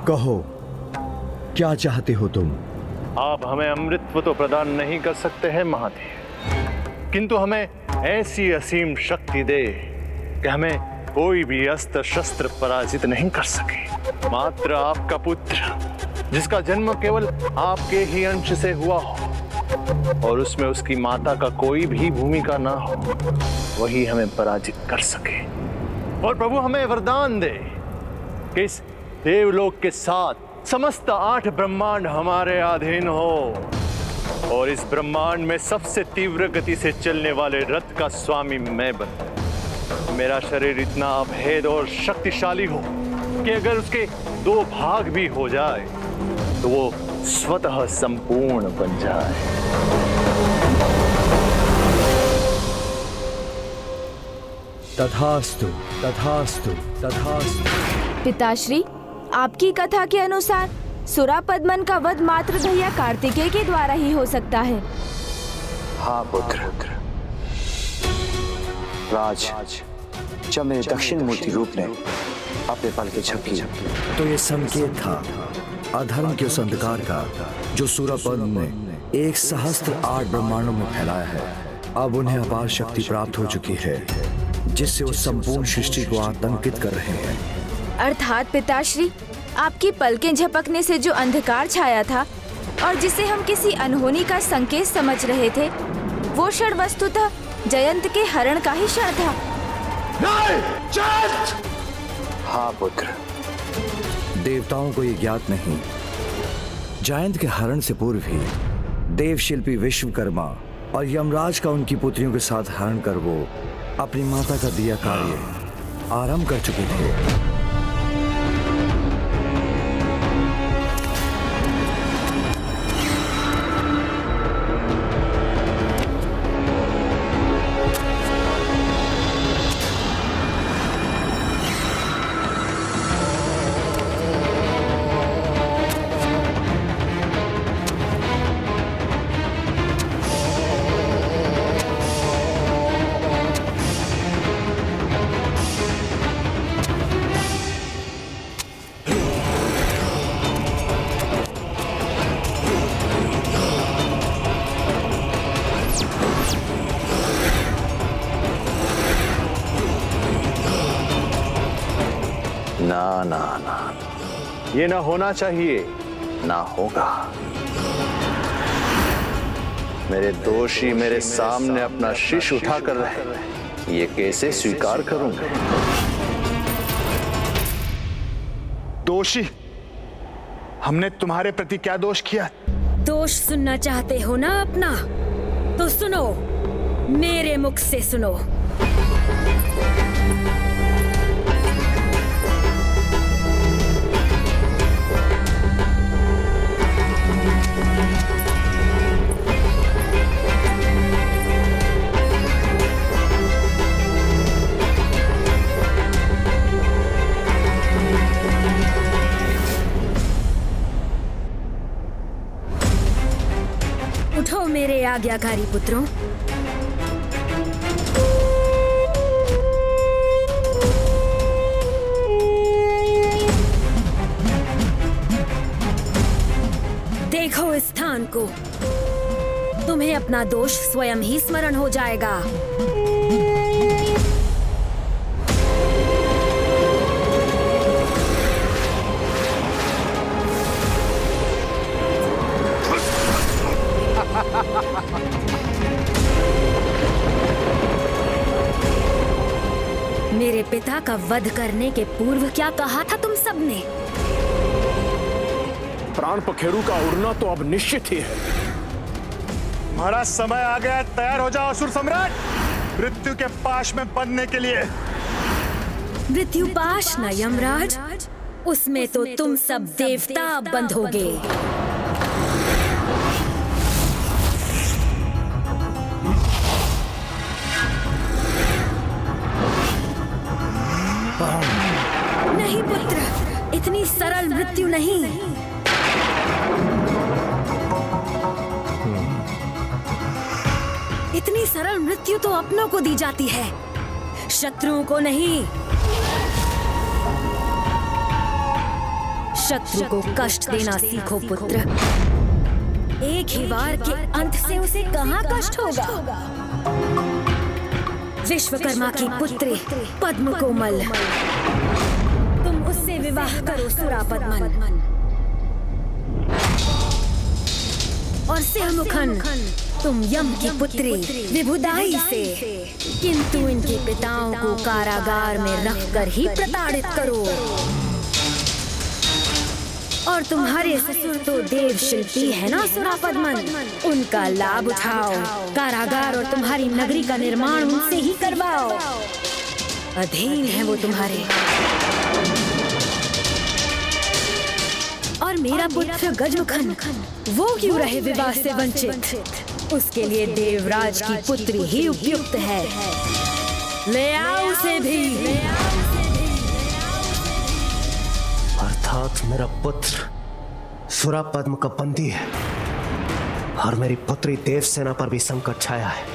कहो, क्या चाहते हो तुम? आप हमें अमृतत्व तो प्रदान नहीं कर सकते हैं महादेव, किंतु हमें ऐसी असीम शक्ति दे कि हमें कोई भी अस्त्र शस्त्र पराजित नहीं कर सके। मात्र आपका पुत्र, जिसका जन्म केवल आपके ही अंश से हुआ हो और उसमें उसकी माता का कोई भी भूमिका ना हो, वही हमें पराजित कर सके। और प्रभु हमें वरदान दे कि इस देवलोक के साथ समस्त 8 ब्रह्मांड हमारे अधीन हो और इस ब्रह्मांड में सबसे तीव्र गति से चलने वाले रथ का स्वामी मैं बनूं। मेरा शरीर इतना अभेद और शक्तिशाली हो कि अगर उसके 2 भाग भी हो जाए तो वो स्वतः संपूर्ण बन जाए। तथास्तु, तथास्तु, तथास्तु। पिताश्री, आपकी कथा के अनुसार सुरापद्मन का वध मात्र भैया कार्तिकेय के द्वारा ही हो सकता है। हाँ पुत्र। राज, जब मेरे दक्षिण मूर्ति रूप ने अपने पल के झपकी तो ये संकेत था अधर्म के उस अंधकार का जो सुरापद्म ने 1 सहस्त्र 8 ब्रह्मांडों में फैलाया है। अब उन्हें अपार शक्ति प्राप्त हो चुकी है जिससे वो संपूर्ण सृष्टि को आतंकित कर रहे हैं। अर्थात पिताश्री, आपकी पलकें झपकने से जो अंधकार छाया था और जिसे हम किसी अनहोनी का संकेत समझ रहे थे, वो क्षण वस्तुतः जयंत के हरण का ही क्षण था। नहीं, जयंत! हाँ पुत्र। देवताओं को ये ज्ञात नहीं, जयंत के हरण से पूर्व ही देवशिल्पी विश्वकर्मा और यमराज का उनकी पुत्रियों के साथ हरण कर वो अपनी माता का दिया कार्य आरंभ कर चुके थे। ना ना ना, ये ना होना चाहिए, ना होगा। मेरे दोषी मेरे सामने अपना शीश उठाकर रहे, ये कैसे स्वीकार करूंगा? दोषी? हमने तुम्हारे प्रति क्या दोष किया? दोष सुनना चाहते हो ना अपना? तो सुनो, मेरे मुख से सुनो। उठो मेरे आज्ञाकारी पुत्रों। देखो इस स्थान को, तुम्हें अपना दोष स्वयं ही स्मरण हो जाएगा। मेरे पिता का वध करने के पूर्व क्या कहा था तुम सबने? प्राण पखेरु का उड़ना तो अब निश्चित ही है। हमारा समय आ गया, तैयार हो जाओ असुर सम्राट, मृत्यु के पाश में बंधने के लिए। मृत्यु पाश न यमराज, उसमें तो तुम सब देवता बंधोगे। नहीं पुत्र, इतनी सरल मृत्यु नहीं। इतनी सरल मृत्यु तो अपनों को दी जाती है, शत्रुओं को नहीं। शत्रु को कष्ट देना सीखो पुत्र। एक ही वार के अंत से उसे कहाँ कष्ट होगा? विश्वकर्मा की पुत्री पद्म कोमल, तुम उससे विवाह करो सुरापद्मन। और सिंहमुखन, तुम यम की पुत्री विभुदाई से। किंतु इनके पिताओं को कारागार में रखकर ही प्रताड़ित करो। और तुम्हारे ससुर तो देव शिल्पी है ना सुरापद्मन, उनका लाभ उठाओ। कारागार और तुम्हारी नगरी का निर्माण उनसे ही करवाओ। अधीन है वो तुम्हारे। और मेरा पुत्र गजमुखन, वो क्यों रहे विवाह से वंचित? उसके लिए देवराज की पुत्री ही उपयुक्त है। ले आओ उसे भी। अर्थात मेरा पुत्र सुरापद्म का बंदी है और मेरी पुत्री देवसेना पर भी संकट छाया है।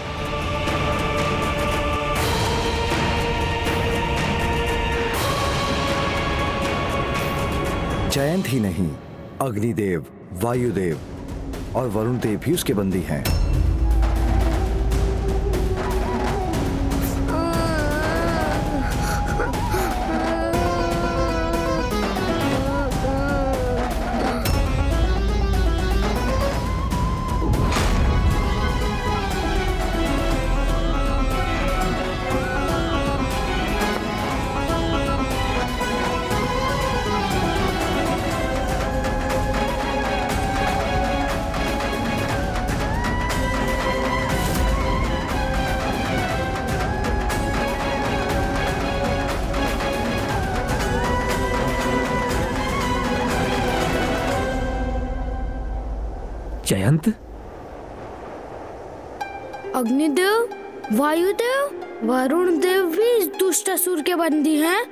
जयंत ही नहीं, अग्निदेव, वायुदेव और वरुण देव भी उसके बंदी हैं। जयंत, अग्निदेव, वायुदेव, वरुण देव भी इस दुष्ट असुर के बंदी हैं।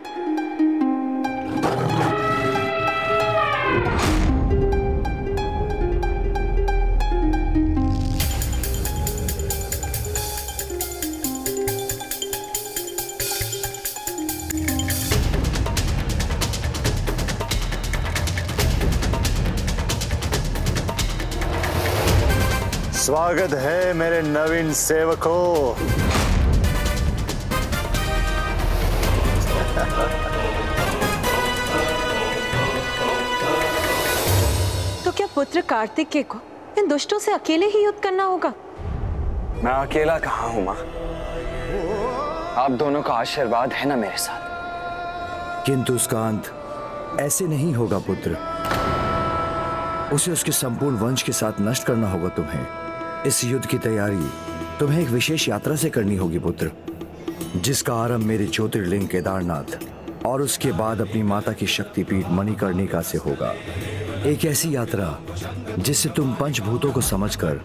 स्वागत है मेरे नवीन सेवकों। तो क्या पुत्र कार्तिकेय को इन दुष्टों से अकेले ही युद्ध करना होगा? मैं अकेला कहाँ हूँ माँ? आप दोनों का आशीर्वाद है ना मेरे साथ। किंतु उसका अंत ऐसे नहीं होगा पुत्र। उसे उसके संपूर्ण वंश के साथ नष्ट करना होगा तुम्हें। इस युद्ध की तैयारी तुम्हें एक विशेष यात्रा से करनी होगी पुत्र, जिसका आरंभ मेरे ज्योतिर्लिंग केदारनाथ और उसके बाद अपनी माता की शक्तिपीठ मणिकर्णिका से होगा। एक ऐसी यात्रा जिससे तुम पंचभूतों को समझकर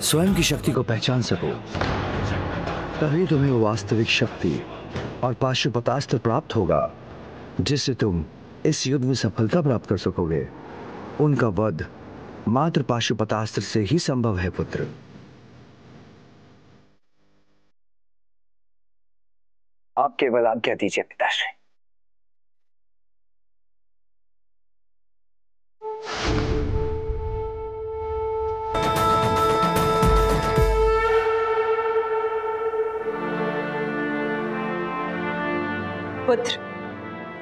स्वयं की शक्ति को पहचान सको। तभी तुम्हें वास्तविक शक्ति और पाशुपतास्त्र प्राप्त होगा, जिससे तुम इस युद्ध में सफलता प्राप्त कर सकोगे। उनका वध मात्र पाशुपतास्त्र से ही संभव है पुत्र। आप केवल आज्ञा दीजिए पिताश्री। पुत्र,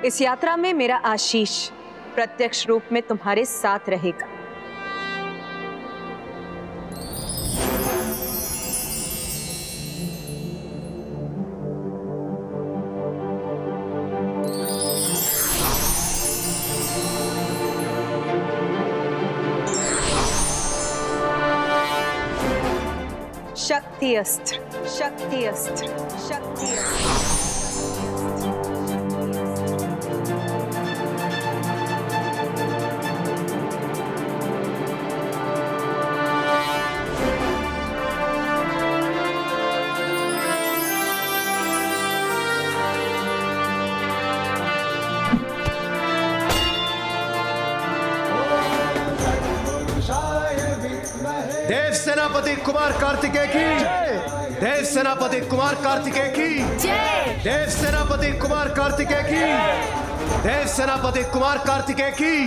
इस यात्रा में मेरा आशीष प्रत्यक्ष रूप में तुम्हारे साथ रहेगा। शक्ति अस्त्र, शक्ति अस्त्र, शक्ति अस्त्र। देव सेनापति कुमार कार्तिकेय की, देव सेनापति कुमार कार्तिकेय की जय, देव सेनापति कुमार कार्तिकेय की, देव सेनापति कुमार कार्तिकेय की।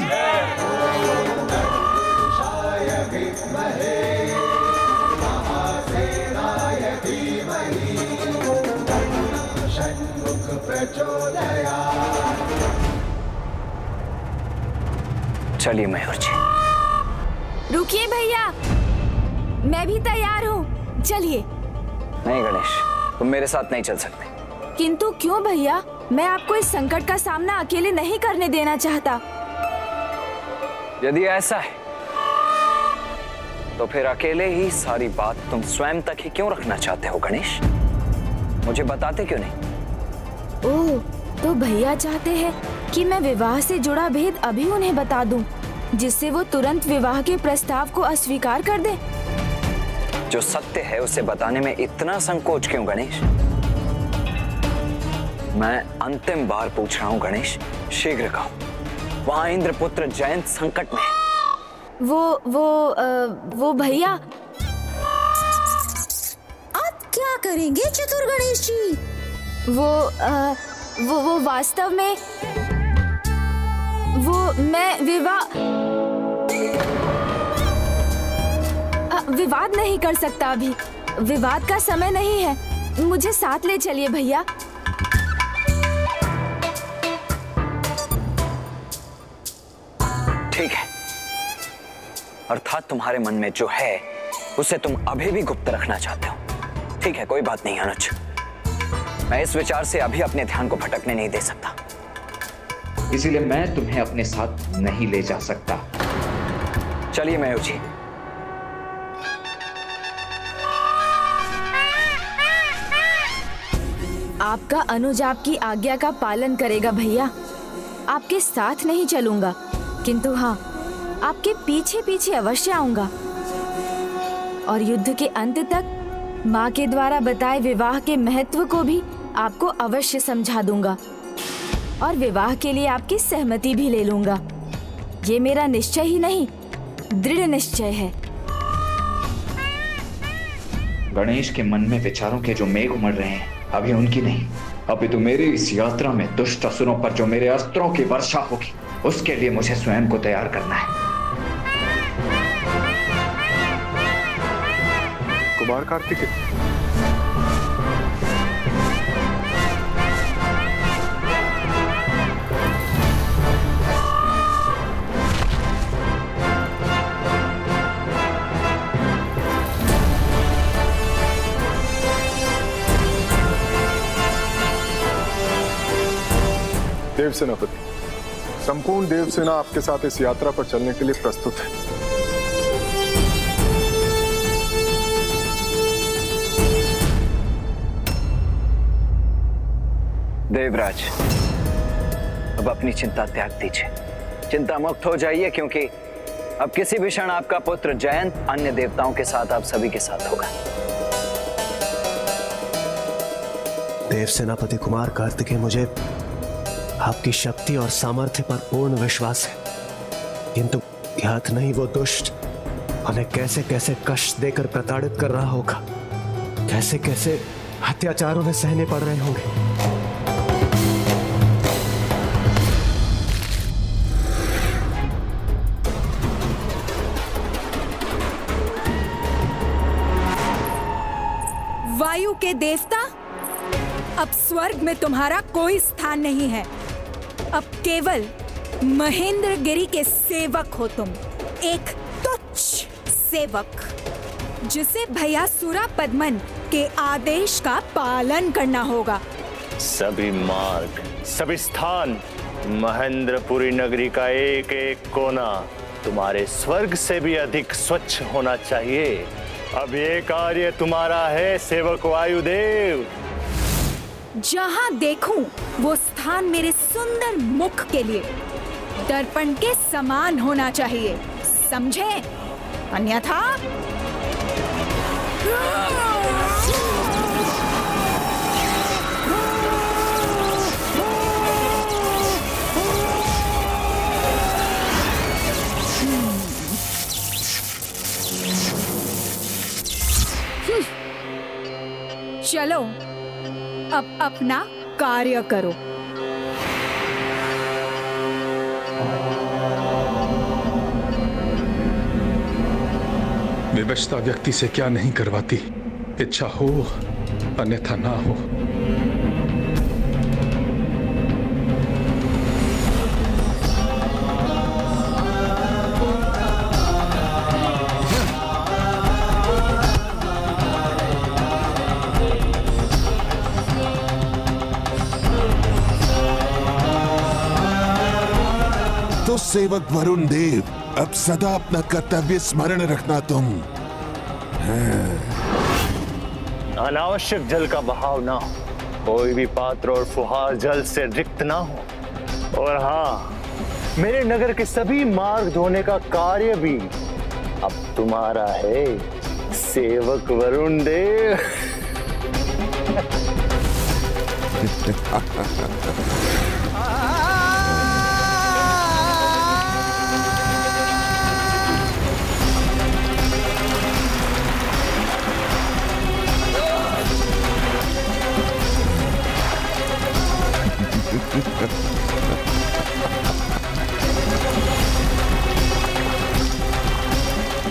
चलिए मयूर जी। रुकिए भैया, मैं भी तैयार हूँ, चलिए। नहीं गणेश, तुम मेरे साथ नहीं चल सकते। किंतु क्यों भैया? मैं आपको इस संकट का सामना अकेले नहीं करने देना चाहता। यदि ऐसा है तो फिर अकेले ही सारी बात तुम स्वयं तक ही क्यों रखना चाहते हो गणेश? मुझे बताते क्यों नहीं? ओह, तो भैया चाहते हैं कि मैं विवाह से जुड़ा भेद अभी उन्हें बता दूं, जिससे वो तुरंत विवाह के प्रस्ताव को अस्वीकार कर दे। जो सत्य है उसे बताने में इतना संकोच क्यों गणेश? मैं अंतिम बार पूछ रहा हूं गणेश, शीघ्र कहो, वहां इंद्रपुत्र जयंत संकट में है। वो भैया। आप क्या करेंगे चतुर गणेश जी? वो वास्तव में मैं विवाद नहीं कर सकता अभी। विवाद का समय नहीं है। मुझे साथ ले चलिए भैया। ठीक है, अर्थात तुम्हारे मन में जो है उसे तुम अभी भी गुप्त रखना चाहते हो। ठीक है, कोई बात नहीं अनुज, मैं इस विचार से अभी अपने ध्यान को भटकने नहीं दे सकता। इसीलिए मैं तुम्हें अपने साथ नहीं ले जा सकता। चलिए मयूर जी। आपका अनुज आपकी आज्ञा का पालन करेगा भैया। आपके साथ नहीं चलूंगा, किंतु हाँ, आपके पीछे पीछे अवश्य आऊंगा और युद्ध के अंत तक माँ के द्वारा बताए विवाह के महत्व को भी आपको अवश्य समझा दूंगा और विवाह के लिए आपकी सहमति भी ले लूंगा। ये मेरा निश्चय ही नहीं, दृढ़ निश्चय है। गणेश के मन में विचारों के जो मेघ उमड़ रहे हैं, अभी उनकी नहीं, अभी तो मेरी इस यात्रा में दुष्ट असुरों पर जो मेरे अस्त्रों की वर्षा होगी, उसके लिए मुझे स्वयं को तैयार करना है। कुमार कार्तिकेय, देव सेनापति, संपूर्ण देव सेना आपके साथ इस यात्रा पर चलने के लिए प्रस्तुत है। देवराज, अब अपनी चिंता त्याग दीजिए, चिंता मुक्त हो जाइए, क्योंकि अब किसी भी क्षण आपका पुत्र जयंत अन्य देवताओं के साथ आप सभी के साथ होगा। देव सेनापति कुमार कार्तिकेय, मुझे आपकी शक्ति और सामर्थ्य पर पूर्ण विश्वास है, किंतु याद नहीं वो दुष्ट उन्हें कैसे कैसे कष्ट देकर प्रताड़ित कर रहा होगा, कैसे कैसे अत्याचार उन्हें सहने पड़ रहे होंगे। वायु के देवता, अब स्वर्ग में तुम्हारा कोई स्थान नहीं है। अब केवल महेंद्रगिरी के सेवक हो तुम, एक तुच्छ सेवक, जिसे भैयासुरा पद्मन के आदेश का पालन करना होगा। सभी मार्ग, सभी स्थान, महेंद्रपुरी नगरी का एक एक कोना तुम्हारे स्वर्ग से भी अधिक स्वच्छ होना चाहिए। अब ये कार्य तुम्हारा है सेवक वायुदेव। जहां देखूं वो स्थान मेरे सुंदर मुख के लिए दर्पण के समान होना चाहिए, समझे? अन्यथा चलो, अब अपना कार्य करो। विवशता व्यक्ति से क्या नहीं करवाती, इच्छा हो अन्यथा ना हो। तो सेवक वरुण देव, अब सदा अपना कर्तव्य स्मरण रखना तुम। अनावश्यक जल का बहाव ना हो, कोई भी पात्र और फुहार जल से रिक्त ना हो। और हाँ, मेरे नगर के सभी मार्ग धोने का कार्य भी अब तुम्हारा है, सेवक वरुण देव।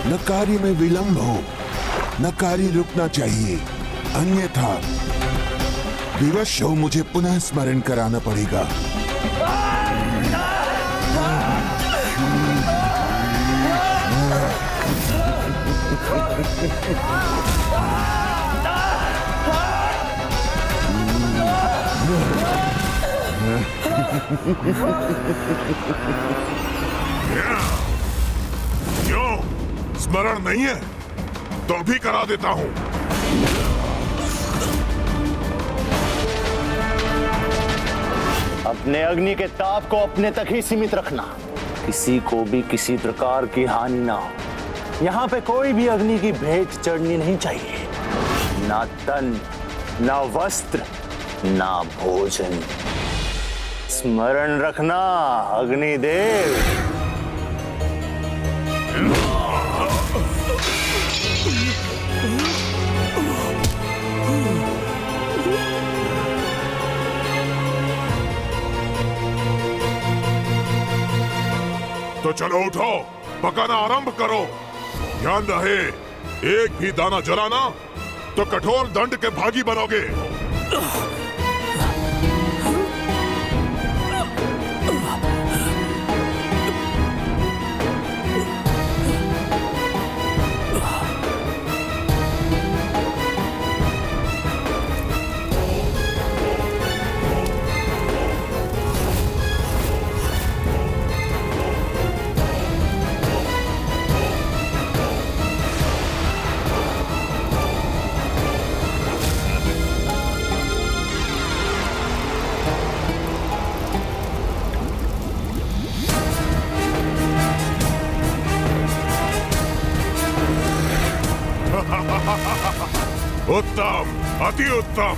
न कार्य में विलंब हो, न कार्य रुकना चाहिए, अन्यथा विवश हो मुझे पुनः स्मरण कराना पड़ेगा। क्यों स्मरण नहीं है तो भी करा देता हूं। अपने अग्नि के ताप को अपने तक ही सीमित रखना, किसी को भी किसी प्रकार की हानि ना हो। यहाँ पे कोई भी अग्नि की भेंट चढ़नी नहीं चाहिए, ना तन, ना वस्त्र, ना भोजन। स्मरण रखना अग्निदेव। तो चलो उठो, पकाना आरंभ करो। ध्यान रहे, एक भी दाना जलाना तो कठोर दंड के भागी बनोगे। उत्तम, अति उत्तम।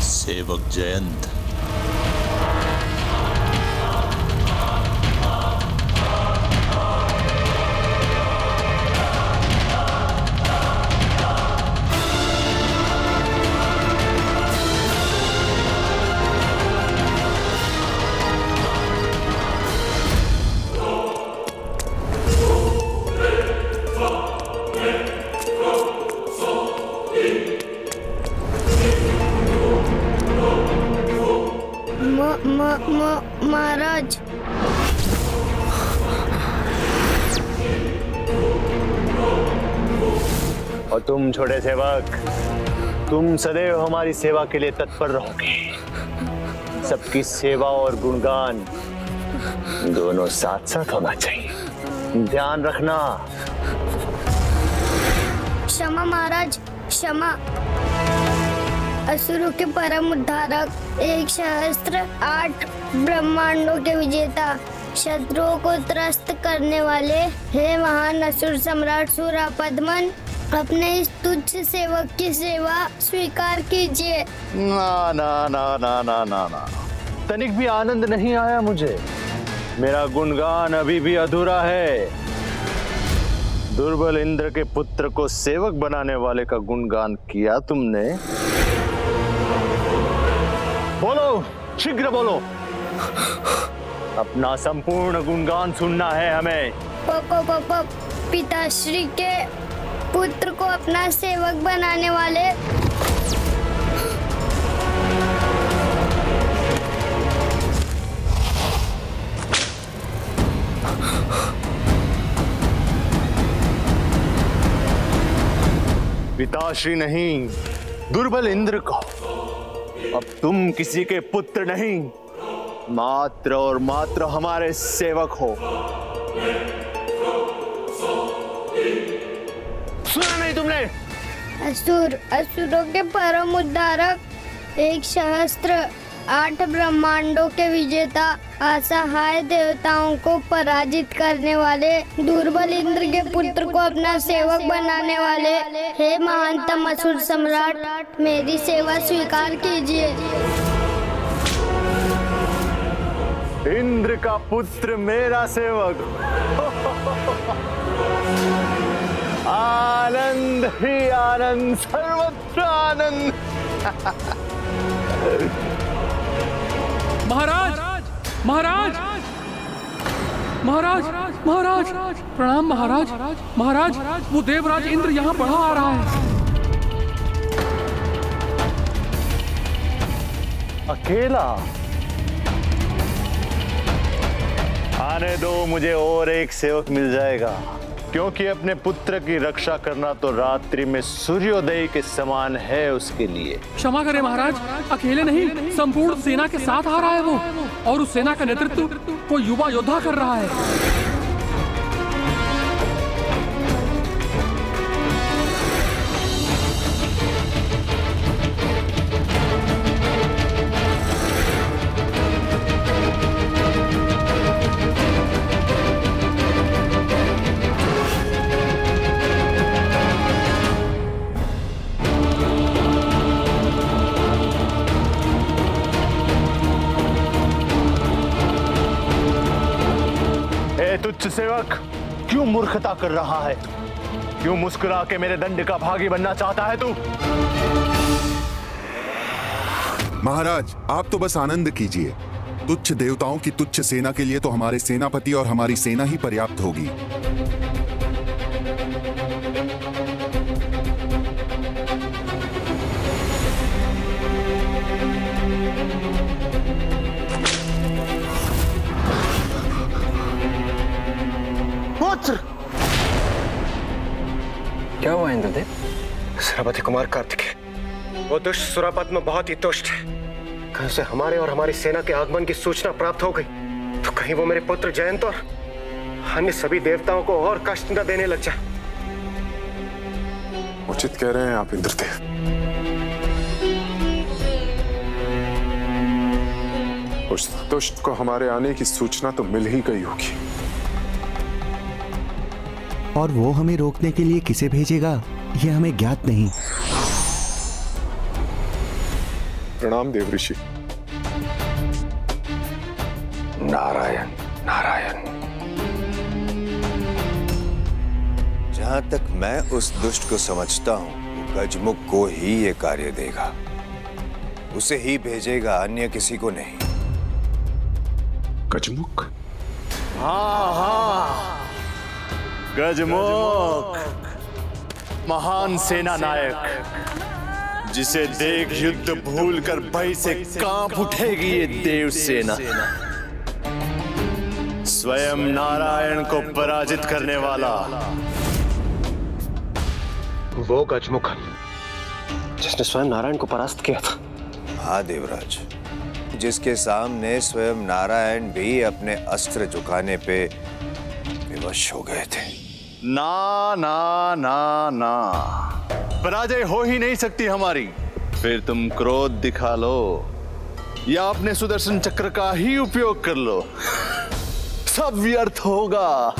सेवक जयंत, महाराज, और तुम छोटे सेवक, तुम सदैव हमारी सेवा के लिए तत्पर रहोगे। सबकी सेवा और गुणगान दोनों साथ साथ होना चाहिए, ध्यान रखना। क्षमा महाराज, क्षमा। असुरों के परम उद्धारक, 1 सहस्त्र 8 ब्रह्मांडों के विजेता, शत्रुओं को त्रस्त करने वाले, हे महान असुर सम्राट सूरापद्मन, अपने इस तुच्छ सेवक की सेवा स्वीकार कीजिए। ना ना ना ना ना ना ना, तनिक भी आनंद नहीं आया मुझे। मेरा गुणगान अभी भी अधूरा है। दुर्बल इंद्र के पुत्र को सेवक बनाने वाले का गुणगान किया तुमने। बोलो, शीघ्र बोलो। अपना संपूर्ण गुणगान सुनना है हमें। पिताश्री के पुत्र को अपना सेवक बनाने वाले, पिताश्री नहीं, दुर्बल इंद्र को। अब तुम किसी के पुत्र नहीं, मात्र और मात्र हमारे सेवक हो। सुना नहीं तुमने? असुरों के परम उद्धारक, 1 सहस्त्र 8 ब्रह्मांडों के विजेता, असहाय देवताओं को पराजित करने वाले, दुर्बल इंद्र के पुत्र को अपना सेवक बनाने वाले, हे महानतम असुर सम्राट, मेरी सेवा स्वीकार कीजिए। इंद्र का पुत्र मेरा सेवक। आनंद ही आनंद, सर्वत्र आनंद। महाराज, महाराज, महाराज, महाराज, प्रणाम महाराज। महाराज, वो देवराज इंद्र यहाँ बढ़ा आ रहा है। अकेला? आने दो, मुझे और एक सेवक मिल जाएगा, क्योंकि अपने पुत्र की रक्षा करना तो रात्रि में सूर्योदय के समान है उसके लिए। क्षमा करें महाराज, अकेले नहीं, संपूर्ण सेना के साथ आ रहा है वो, और उस सेना का नेतृत्व वो युवा योद्धा कर रहा है। तुच्छ सेवक, क्यों मूर्खता कर रहा है? क्यों मुस्कुरा के मेरे दंड का भागी बनना चाहता है तू? महाराज, आप तो बस आनंद कीजिए। तुच्छ देवताओं की तुच्छ सेना के लिए तो हमारे सेनापति और हमारी सेना ही पर्याप्त होगी। क्या हुआ इंद्रदेव? सेनापति कुमार कार्तिकेय, वो दुष्ट सुरापद्म बहुत ही दुष्ट है। कहीं से हमारे और हमारी सेना के आगमन की सूचना प्राप्त हो गई तो कहीं वो मेरे पुत्र जयंत और अन्य सभी देवताओं को और कष्ट न देने लग जाए। उचित कह रहे हैं आप इंद्रदेव। उस दुष्ट को हमारे आने की सूचना तो मिल ही गई होगी, और वो हमें रोकने के लिए किसे भेजेगा ये हमें ज्ञात नहीं। प्रणाम देव ऋषि। नारायण नारायण। जहां तक मैं उस दुष्ट को समझता हूं, गजमुख को ही ये कार्य देगा, उसे ही भेजेगा, अन्य किसी को नहीं। गजमुख? हाँ हाँ, गजमुख, महान सेना नायक, जिसे देख युद्ध भूलकर भय से कांप उठेगी ये देव सेना। स्वयं नारायण को पराजित करने वाला वो गजमुख जिसने स्वयं नारायण को परास्त किया था। हाँ देवराज, जिसके सामने स्वयं नारायण भी अपने अस्त्र झुकाने पे विवश हो गए थे। ना ना ना ना, पराजय हो ही नहीं सकती हमारी। फिर तुम क्रोध दिखा लो या अपने सुदर्शन चक्र का ही उपयोग कर लो, सब व्यर्थ होगा।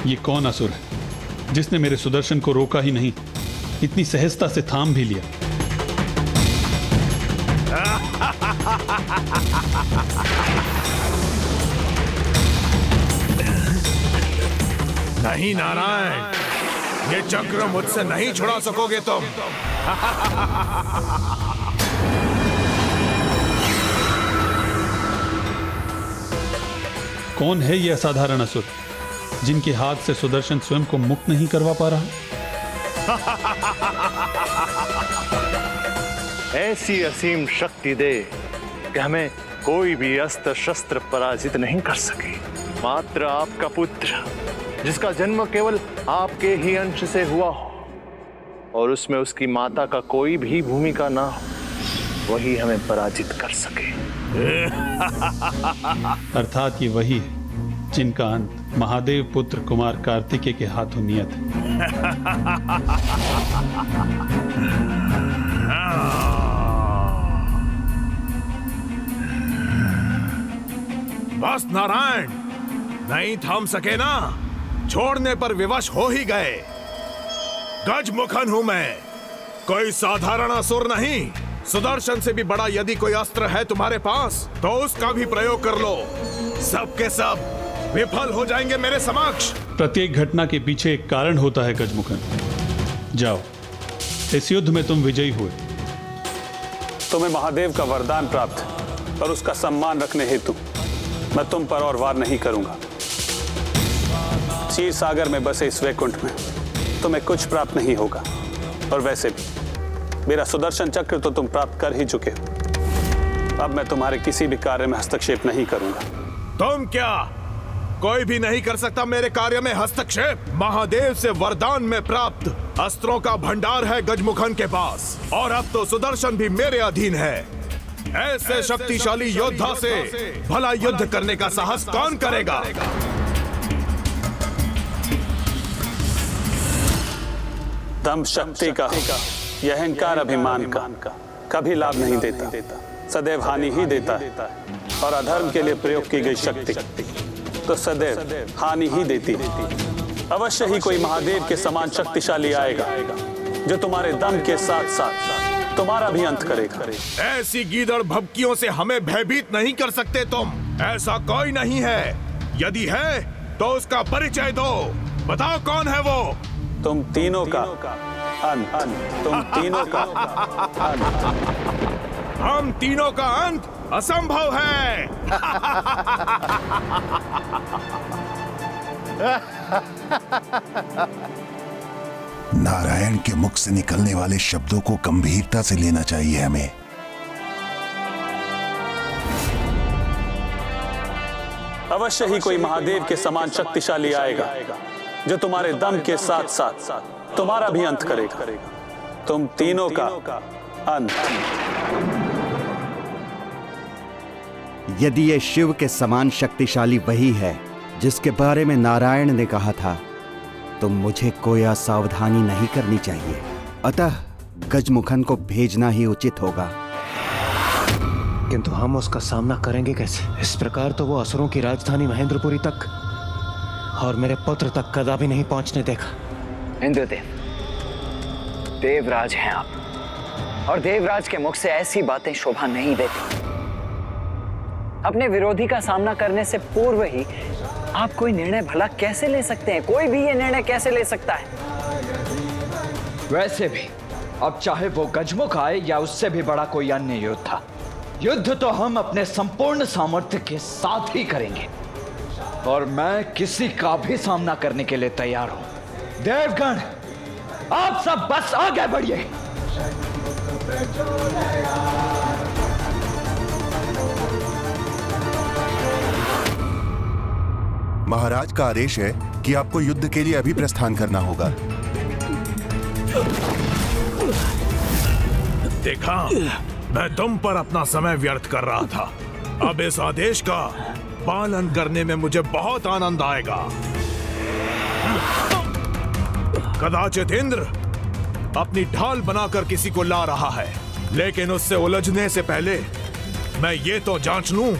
ये कौन असुर है जिसने मेरे सुदर्शन को रोका ही नहीं इतनी सहजता से थाम भी लिया। नहीं नारायण, ये चक्र मुझसे नहीं छुड़ा सकोगे तुम। कौन है ये असाधारण असुर जिनके हाथ से सुदर्शन स्वयं को मुक्त नहीं करवा पा रहा? ऐसी असीम शक्ति दे कि हमें कोई भी अस्त्र शस्त्र पराजित नहीं कर सके। मात्र आपका पुत्र, जिसका जन्म केवल आपके ही अंश से हुआ हो और उसमें उसकी माता का कोई भी भूमिका ना हो, वही हमें पराजित कर सके। अर्थात ये वही है जिनका अंत महादेव पुत्र कुमार कार्तिकेय के हाथों नियत है। बस नारायण, नहीं थाम सके ना, छोड़ने पर विवश हो ही गए। गजमुखन हूं मैं, कोई साधारण असुर नहीं। सुदर्शन से भी बड़ा यदि कोई अस्त्र है तुम्हारे पास तो उसका भी प्रयोग कर लो। सब के सब विफल हो जाएंगे मेरे समक्ष। प्रत्येक घटना के पीछे एक कारण होता है गजमुखन। जाओ, इस युद्ध में तुम विजयी हुए। तुम्हें महादेव का वरदान प्राप्त और उसका सम्मान रखने हेतु मैं तुम पर और वार नहीं करूंगा। क्षीर सागर में बसे इस वैकुंठ में तुम्हें कुछ प्राप्त नहीं होगा, और वैसे भी मेरा सुदर्शन चक्र तो तुम प्राप्त कर ही चुके हो। अब मैं तुम्हारे किसी भी कार्य में हस्तक्षेप नहीं करूंगा। तुम क्या? कोई भी नहीं कर सकता मेरे कार्य में हस्तक्षेप। महादेव से वरदान में प्राप्त अस्त्रों का भंडार है गजमुखन के पास, और अब तो सुदर्शन भी मेरे अधीन है। ऐसे शक्तिशाली योद्धा से भला युद्ध करने का साहस कौन करेगा? दम शक्ति का, यह अहंकार अभिमान का कभी लाभ नहीं देता, सदैव हानि ही देता है। और अधर्म के लिए प्रयोग की गई शक्ति तो सदैव हानि ही देती है। अवश्य ही कोई महादेव के समान शक्तिशाली आएगा जो तुम्हारे दम के साथ साथ तुम्हारा भी अंत करेगा। ऐसी गीदड़ भभकियों से हमें भयभीत नहीं कर सकते तुम। ऐसा कोई नहीं है, यदि है तो उसका परिचय दो। बताओ कौन है वो? तुम तीनों का अंत। तुम तीनों का अंत। हम तीनों का अंत असंभव है। नारायण के मुख से निकलने वाले शब्दों को गंभीरता से लेना चाहिए हमें। अवश्य ही कोई महादेव के समान शक्तिशाली आएगा जो तुम्हारे दम के साथ साथ तुम्हारा भी अंत करेगा। तुम तीनों का अंत। यदि ये शिव के समान शक्तिशाली वही है जिसके बारे में नारायण ने कहा था, तो मुझे कोई असावधानी नहीं करनी चाहिए। अतः गजमुखन को भेजना ही उचित होगा। किंतु हम उसका सामना करेंगे कैसे? इस प्रकार तो वो असुरों की राजधानी महेंद्रपुरी तक और मेरे पुत्र तक कदापि नहीं पहुंचने देगा। इंद्रदेव, देवराज हैं आप, और देवराज के मुख से ऐसी बातें शोभा नहीं देती। अपने विरोधी का सामना करने से पूर्व ही आप कोई निर्णय भला कैसे ले सकते हैं? कोई भी ये निर्णय कैसे ले सकता है? वैसे भी अब चाहे वो गजमुख आए या उससे भी बड़ा कोई अन्य योद्धा, युद्ध तो हम अपने संपूर्ण सामर्थ्य के साथ ही करेंगे, और मैं किसी का भी सामना करने के लिए तैयार हूं। देवगण, आप सब बस आगे बढ़िए। महाराज का आदेश है कि आपको युद्ध के लिए अभी प्रस्थान करना होगा। देखा, मैं तुम पर अपना समय व्यर्थ कर रहा था। अब इस आदेश का पालन करने में मुझे बहुत आनंद आएगा। कदाचित इंद्र अपनी ढाल बनाकर किसी को ला रहा है, लेकिन उससे उलझने से पहले मैं ये तो जांच लूं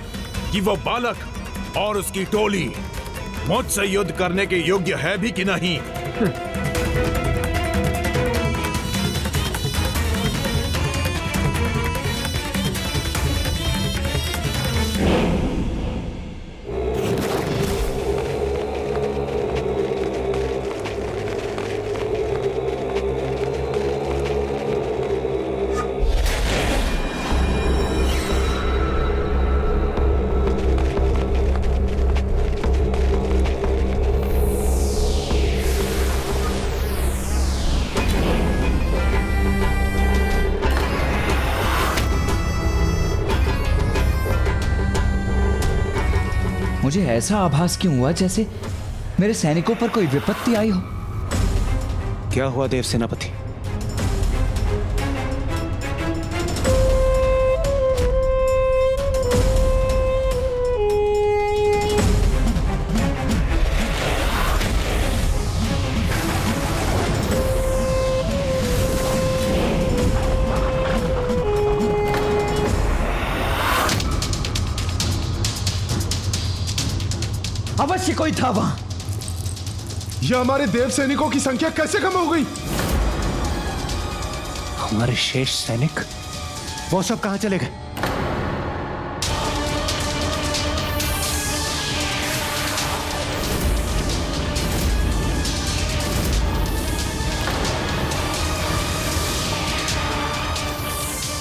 कि वो बालक और उसकी टोली मुझसे युद्ध करने के योग्य है भी कि नहीं। ऐसा आभास क्यों हुआ जैसे मेरे सैनिकों पर कोई विपत्ति आई हो? क्या हुआ देव सेनापति? अवश्य कोई था वहां। यह हमारे देव सैनिकों की संख्या कैसे कम हो गई? हमारे शेष सैनिक वो सब कहां चले गए?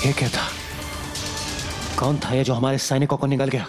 ये क्या था? कौन था ये जो हमारे सैनिकों को निगल गया?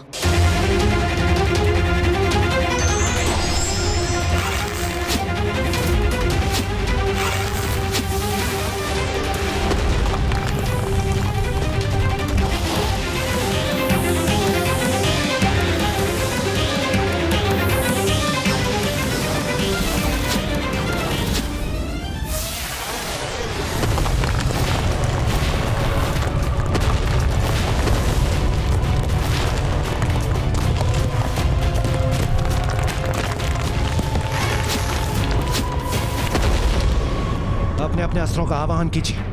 अपने अस्त्रों का आवाहन कीजिए।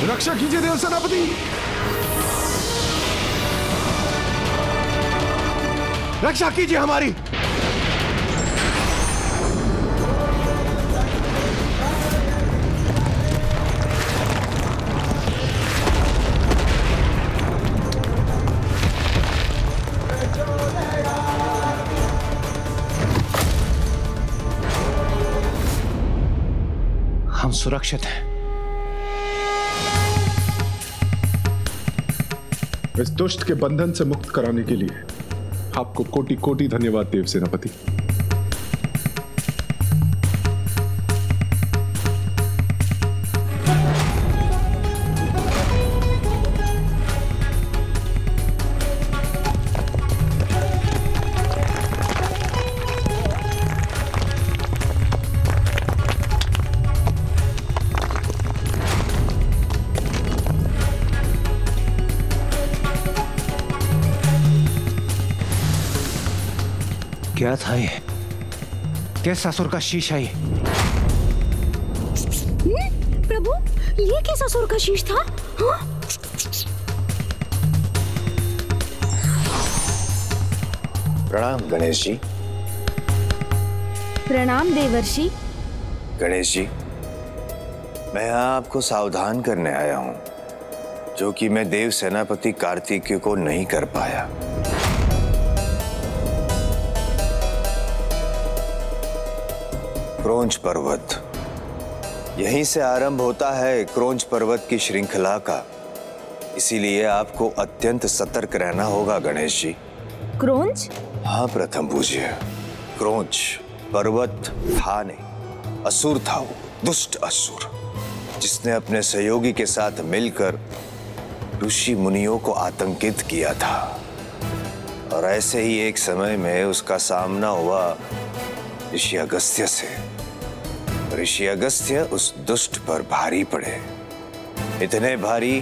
रक्षा कीजिए देव सेनापति। रक्षा कीजिए हमारी। हम सुरक्षित हैं। इस दुष्ट के बंधन से मुक्त कराने के लिए आपको कोटि कोटि धन्यवाद देव सेनापति। क्या था ये? किस असुर का शीश है ये? प्रभु, ये किस असुर का शीश था? हाँ? प्रणाम गणेश जी। प्रणाम देवर्षि। गणेश जी, मैं यहाँ आपको सावधान करने आया हूँ, जो कि मैं देव सेनापति कार्तिकेय को नहीं कर पाया। क्रोंच पर्वत, यहीं से आरंभ होता है क्रोंच पर्वत की श्रृंखला का। इसीलिए आपको अत्यंत सतर्क रहना होगा गणेश जी। क्रोंच? हाँ प्रथम पूज्य, क्रोंच पर्वत था नहीं, असुर था वो, दुष्ट असुर, जिसने अपने सहयोगी के साथ मिलकर ऋषि मुनियों को आतंकित किया था। और ऐसे ही एक समय में उसका सामना हुआ ऋषि अगस्त्य से। ऋषि अगस्त्य उस दुष्ट पर भारी पड़े, इतने भारी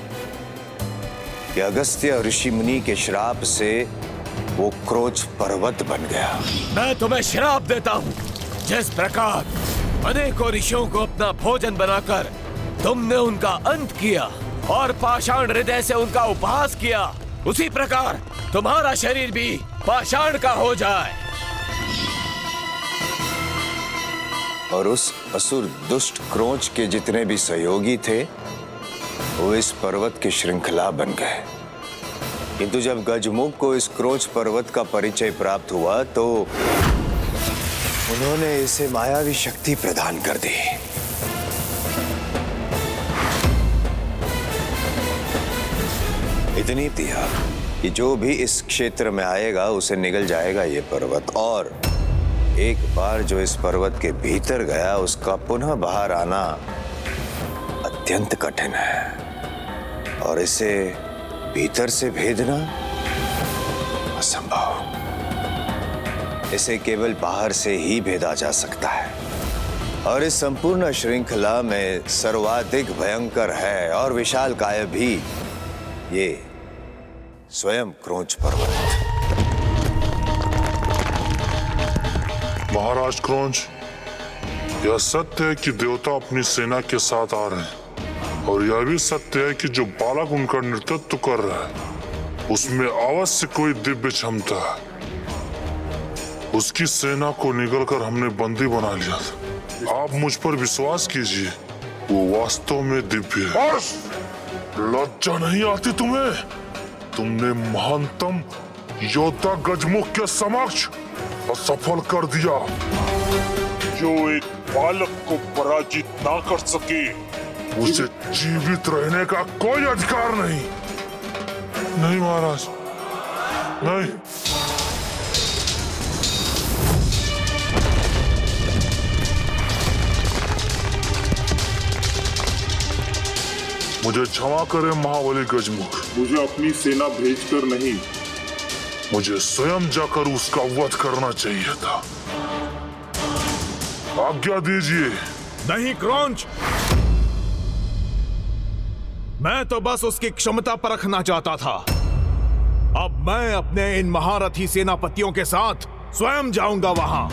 कि अगस्त्य ऋषि मुनि के श्राप से वो क्रोंच पर्वत बन गया। मैं तुम्हें श्राप देता हूँ, जिस प्रकार अनेकों ऋषियों को अपना भोजन बनाकर तुमने उनका अंत किया और पाषाण हृदय से उनका उपहास किया, उसी प्रकार तुम्हारा शरीर भी पाषाण का हो जाए और उस असुर दुष्ट क्रोंच के जितने भी सहयोगी थे वो इस पर्वत की श्रृंखला बन गए। किंतु जब गजमुख को इस क्रोंच पर्वत का परिचय प्राप्त हुआ तो उन्होंने इसे मायावी शक्ति प्रदान कर दी। इतनी दिया कि जो भी इस क्षेत्र में आएगा उसे निगल जाएगा ये पर्वत, और एक बार जो इस पर्वत के भीतर गया उसका पुनः बाहर आना अत्यंत कठिन है और इसे भीतर से भेदना असंभव। इसे केवल बाहर से ही भेदा जा सकता है और इस संपूर्ण श्रृंखला में सर्वाधिक भयंकर है और विशालकाय भी ये स्वयं क्रोंच पर्वत। महाराज क्रोंच, यह सत्य है कि देवता अपनी सेना के साथ आ रहे हैं और यह भी सत्य है कि जो बालक उनका नेतृत्व कर रहा है उसमें अवश्य कोई दिव्य क्षमता है। उसकी सेना को निगलकर हमने बंदी बना लिया था। आप मुझ पर विश्वास कीजिए, वो वास्तव में दिव्य है। लज्जा नहीं आती तुम्हें? तुमने महानतम योद्धा गजमुख के समक्ष असफल कर दिया। जो एक बालक को पराजित ना कर सके उसे जीवित रहने का कोई अधिकार नहीं। नहीं महाराज, नहीं। मुझे क्षमा करें महाबली गजमुख, मुझे अपनी सेना भेजकर नहीं, मुझे स्वयं जाकर उसका वध करना चाहिए था। आज्ञा दीजिए। नहीं क्रोंच, मैं तो बस उसकी क्षमता परखना चाहता था। अब मैं अपने इन महारथी सेनापतियों के साथ स्वयं जाऊंगा वहां।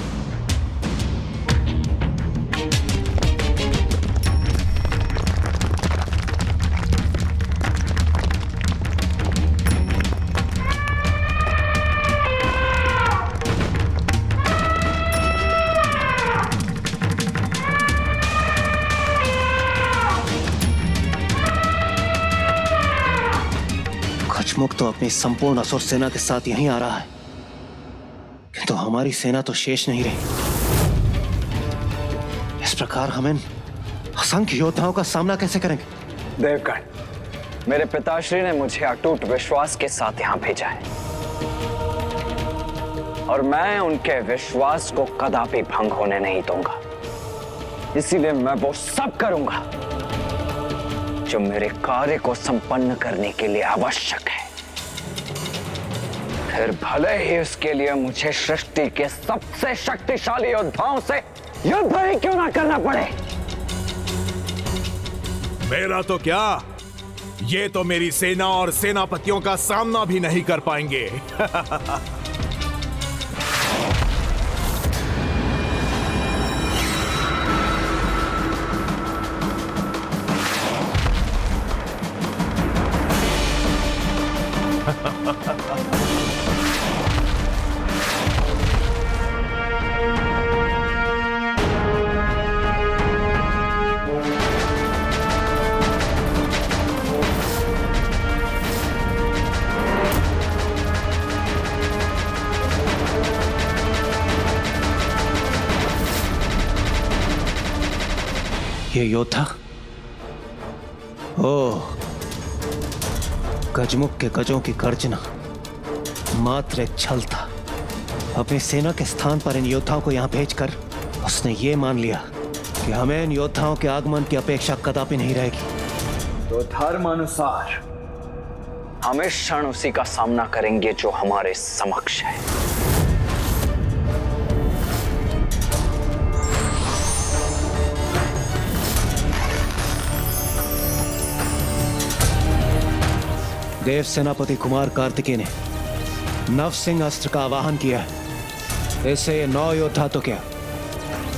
गजमुख तो अपनी संपूर्ण असुर सेना के साथ यहीं आ रहा है, किंतु हमारी सेना तो शेष नहीं रही। इस प्रकार हम इन असंख्य योद्धाओं का सामना कैसे करेंगे? देवगण, मेरे पिताश्री ने मुझे अटूट विश्वास के साथ यहाँ भेजा है और मैं उनके विश्वास को कदापि भंग होने नहीं दूंगा। इसीलिए मैं वो सब करूंगा जो मेरे कार्य को संपन्न करने के लिए आवश्यक है। फिर भले ही उसके लिए मुझे सृष्टि के सबसे शक्तिशाली योद्धाओं से युद्ध ही क्यों ना करना पड़े। मेरा तो क्या, ये तो मेरी सेना और सेनापतियों का सामना भी नहीं कर पाएंगे। ये योद्धा, ओह, गजमुख के गजों की गर्जना मात्र एक छल था। अपनी सेना के स्थान पर इन योद्धाओं को यहां भेजकर उसने ये मान लिया कि हमें इन योद्धाओं के आगमन की अपेक्षा कदापि नहीं रहेगी। तो धर्मानुसार हम इस क्षण उसी का सामना करेंगे जो हमारे समक्ष है। देव सेनापति कुमार कार्तिकेय ने नव सिंह अस्त्र का आवाहन किया है। इससे ये 9 योद्धा तो क्या,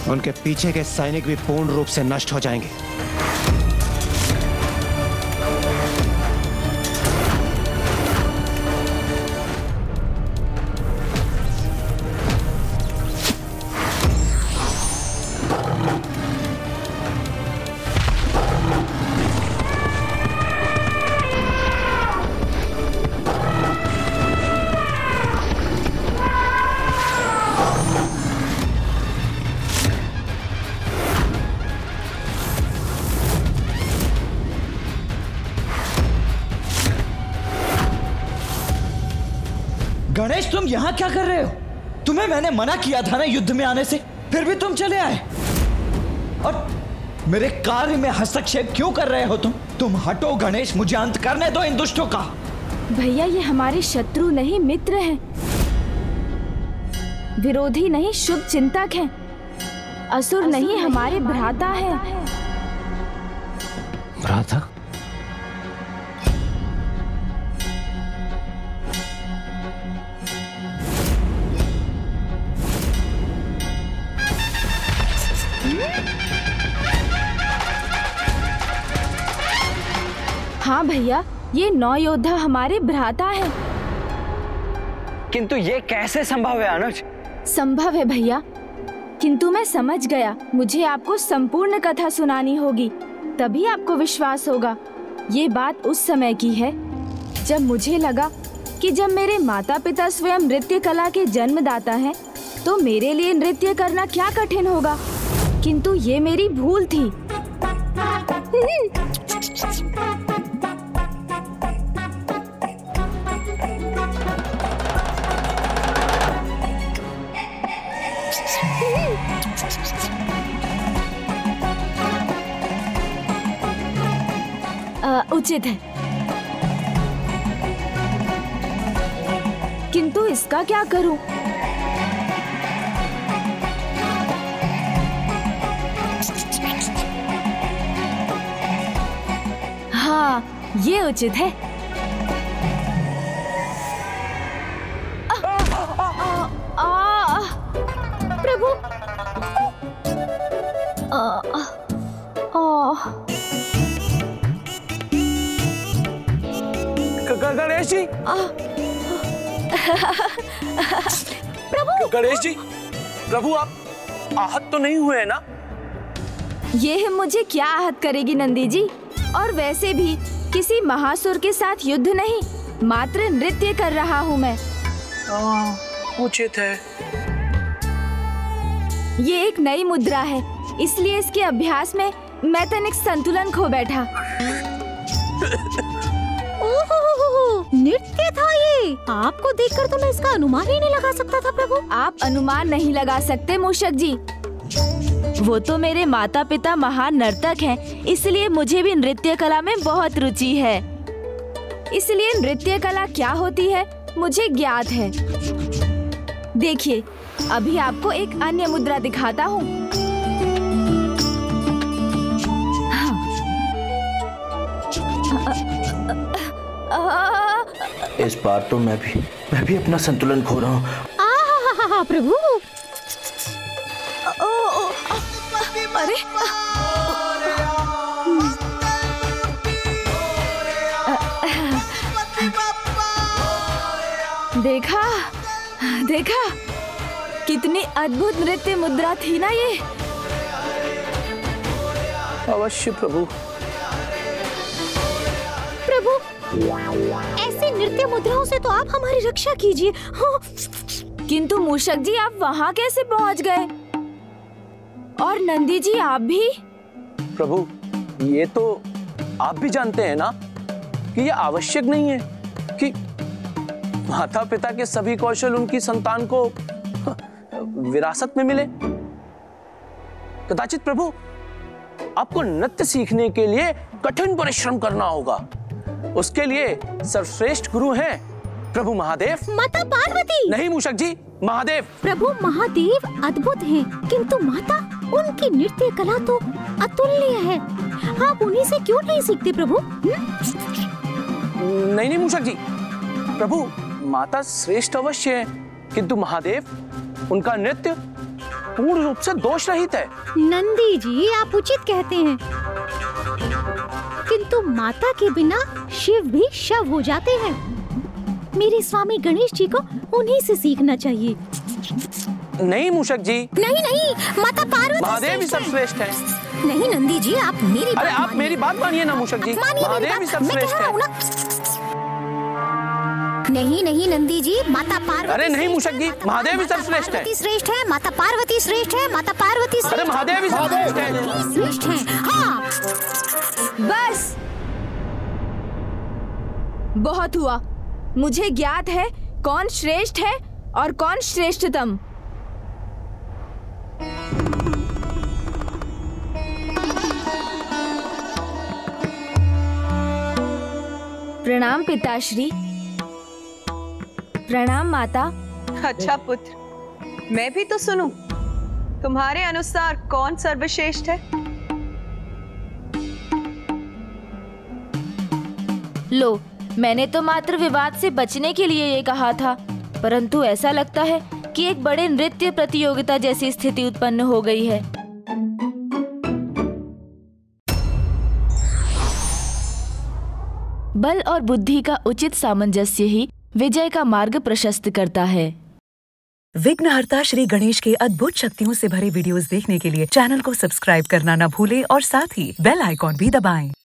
उनके पीछे के सैनिक भी पूर्ण रूप से नष्ट हो जाएंगे। गणेश, तुम यहाँ क्या कर रहे हो? तुम्हें मैंने मना किया था ना युद्ध में आने से, फिर भी तुम चले आए। और मेरे कार्य में हस्तक्षेप क्यों कर रहे हो तुम हटो गणेश, मुझे अंत करने दो इन दुष्टों का। भैया, ये हमारे शत्रु नहीं मित्र हैं, विरोधी नहीं शुभ चिंतक हैं, असुर नहीं हमारे भ्राता हैं। भ्राता? हाँ भैया, ये 9 योद्धा हमारे भ्राता हैं। किंतु ये कैसे संभव है अनुज? संभव है भैया, किंतु मैं समझ गया। मुझे आपको संपूर्ण कथा सुनानी होगी, तभी आपको विश्वास होगा। ये बात उस समय की है जब मुझे लगा कि जब मेरे माता पिता स्वयं नृत्य कला के जन्मदाता हैं, तो मेरे लिए नृत्य करना क्या कठिन होगा। किंतु ये मेरी भूल थी। उचित है, किंतु इसका क्या करूं? हाँ, ये उचित है। प्रभु, गणेश जी, प्रभु, गणेश जी, प्रभु आप आहत तो नहीं हुए हैं ना? ये मुझे क्या आहत करेगी नंदी जी? और वैसे भी किसी महासुर के साथ युद्ध नहीं, मात्र नृत्य कर रहा हूँ मैं। उचित है। ये एक नई मुद्रा है, इसलिए इसके अभ्यास में मैं तनिक संतुलन खो बैठा। नृत्य था ये। आपको देखकर तो मैं इसका अनुमान ही नहीं लगा सकता था प्रभु। आप अनुमान नहीं लगा सकते मूषक जी, वो तो मेरे माता पिता महान नर्तक हैं, इसलिए मुझे भी नृत्य कला में बहुत रुचि है। इसलिए नृत्य कला क्या होती है मुझे ज्ञात है। देखिए, अभी आपको एक अन्य मुद्रा दिखाता हूँ। इस बार तो मैं भी अपना संतुलन खो रहा हूँ। प्रभु, अरे देखा देखा, कितनी अद्भुत नृत्य मुद्रा थी ना ये। अवश्य प्रभु। प्रभु, ऐसी नृत्य मुद्राओं से तो आप हमारी रक्षा कीजिए। हाँ। किंतु मूषक जी, आप वहाँ कैसे पहुँच गए? और नंदी जी, आप भी? प्रभु, ये तो आप भी जानते हैं ना कि ये आवश्यक नहीं है कि माता पिता के सभी कौशल उनकी संतान को विरासत में मिले। कदाचित प्रभु, आपको नृत्य सीखने के लिए कठिन परिश्रम करना होगा। उसके लिए सर्वश्रेष्ठ गुरु हैं प्रभु महादेव। माता पार्वती? नहीं मूषक जी, महादेव। प्रभु महादेव अद्भुत हैं, किंतु माता, उनकी नृत्य कला तो अतुल्य है। आप उन्हीं से क्यों नहीं सीखते प्रभु? नहीं मूषक जी, प्रभु माता श्रेष्ठ अवश्य है, किंतु महादेव, उनका नृत्य पूर्ण रूप से दोष रहित है। नंदी जी, आप उचित कहते हैं, किंतु माता के बिना शिव भी शव हो जाते हैं। मेरे स्वामी गणेश जी को उन्हीं से सीखना चाहिए। नहीं मूषक जी, नहीं, माता पार्वती महादेव ही सर्वश्रेष्ठ है। नहीं नंदी जी, आप मेरी अरे आप मेरी बात मानिए ना मूषक जी, महादेव ही सर्वश्रेष्ठ है। नहीं नंदी जी, माता पार्वती। अरे नहीं मूषक जी, महादेव ही सर्वश्रेष्ठ है। श्रेष्ठ है, माता पार्वती श्रेष्ठ है, माता पार्वती। अरे महादेव ही सर्वश्रेष्ठ है। श्रेष्ठ है। हाँ, बस बहुत हुआ। मुझे ज्ञात है कौन श्रेष्ठ है और कौन श्रेष्ठतम। प्रणाम पिताश्री। प्रणाम माता। अच्छा पुत्र, मैं भी तो सुनूं। तुम्हारे अनुसार कौन सर्वश्रेष्ठ है? लो, मैंने तो मात्र विवाद से बचने के लिए ये कहा था, परंतु ऐसा लगता है कि एक बड़े नृत्य प्रतियोगिता जैसी स्थिति उत्पन्न हो गई है। बल और बुद्धि का उचित सामंजस्य ही विजय का मार्ग प्रशस्त करता है। विघ्नहर्ता श्री गणेश के अद्भुत शक्तियों से भरे वीडियोस देखने के लिए चैनल को सब्सक्राइब करना न भूलें और साथ ही बेल आइकॉन भी दबाएं।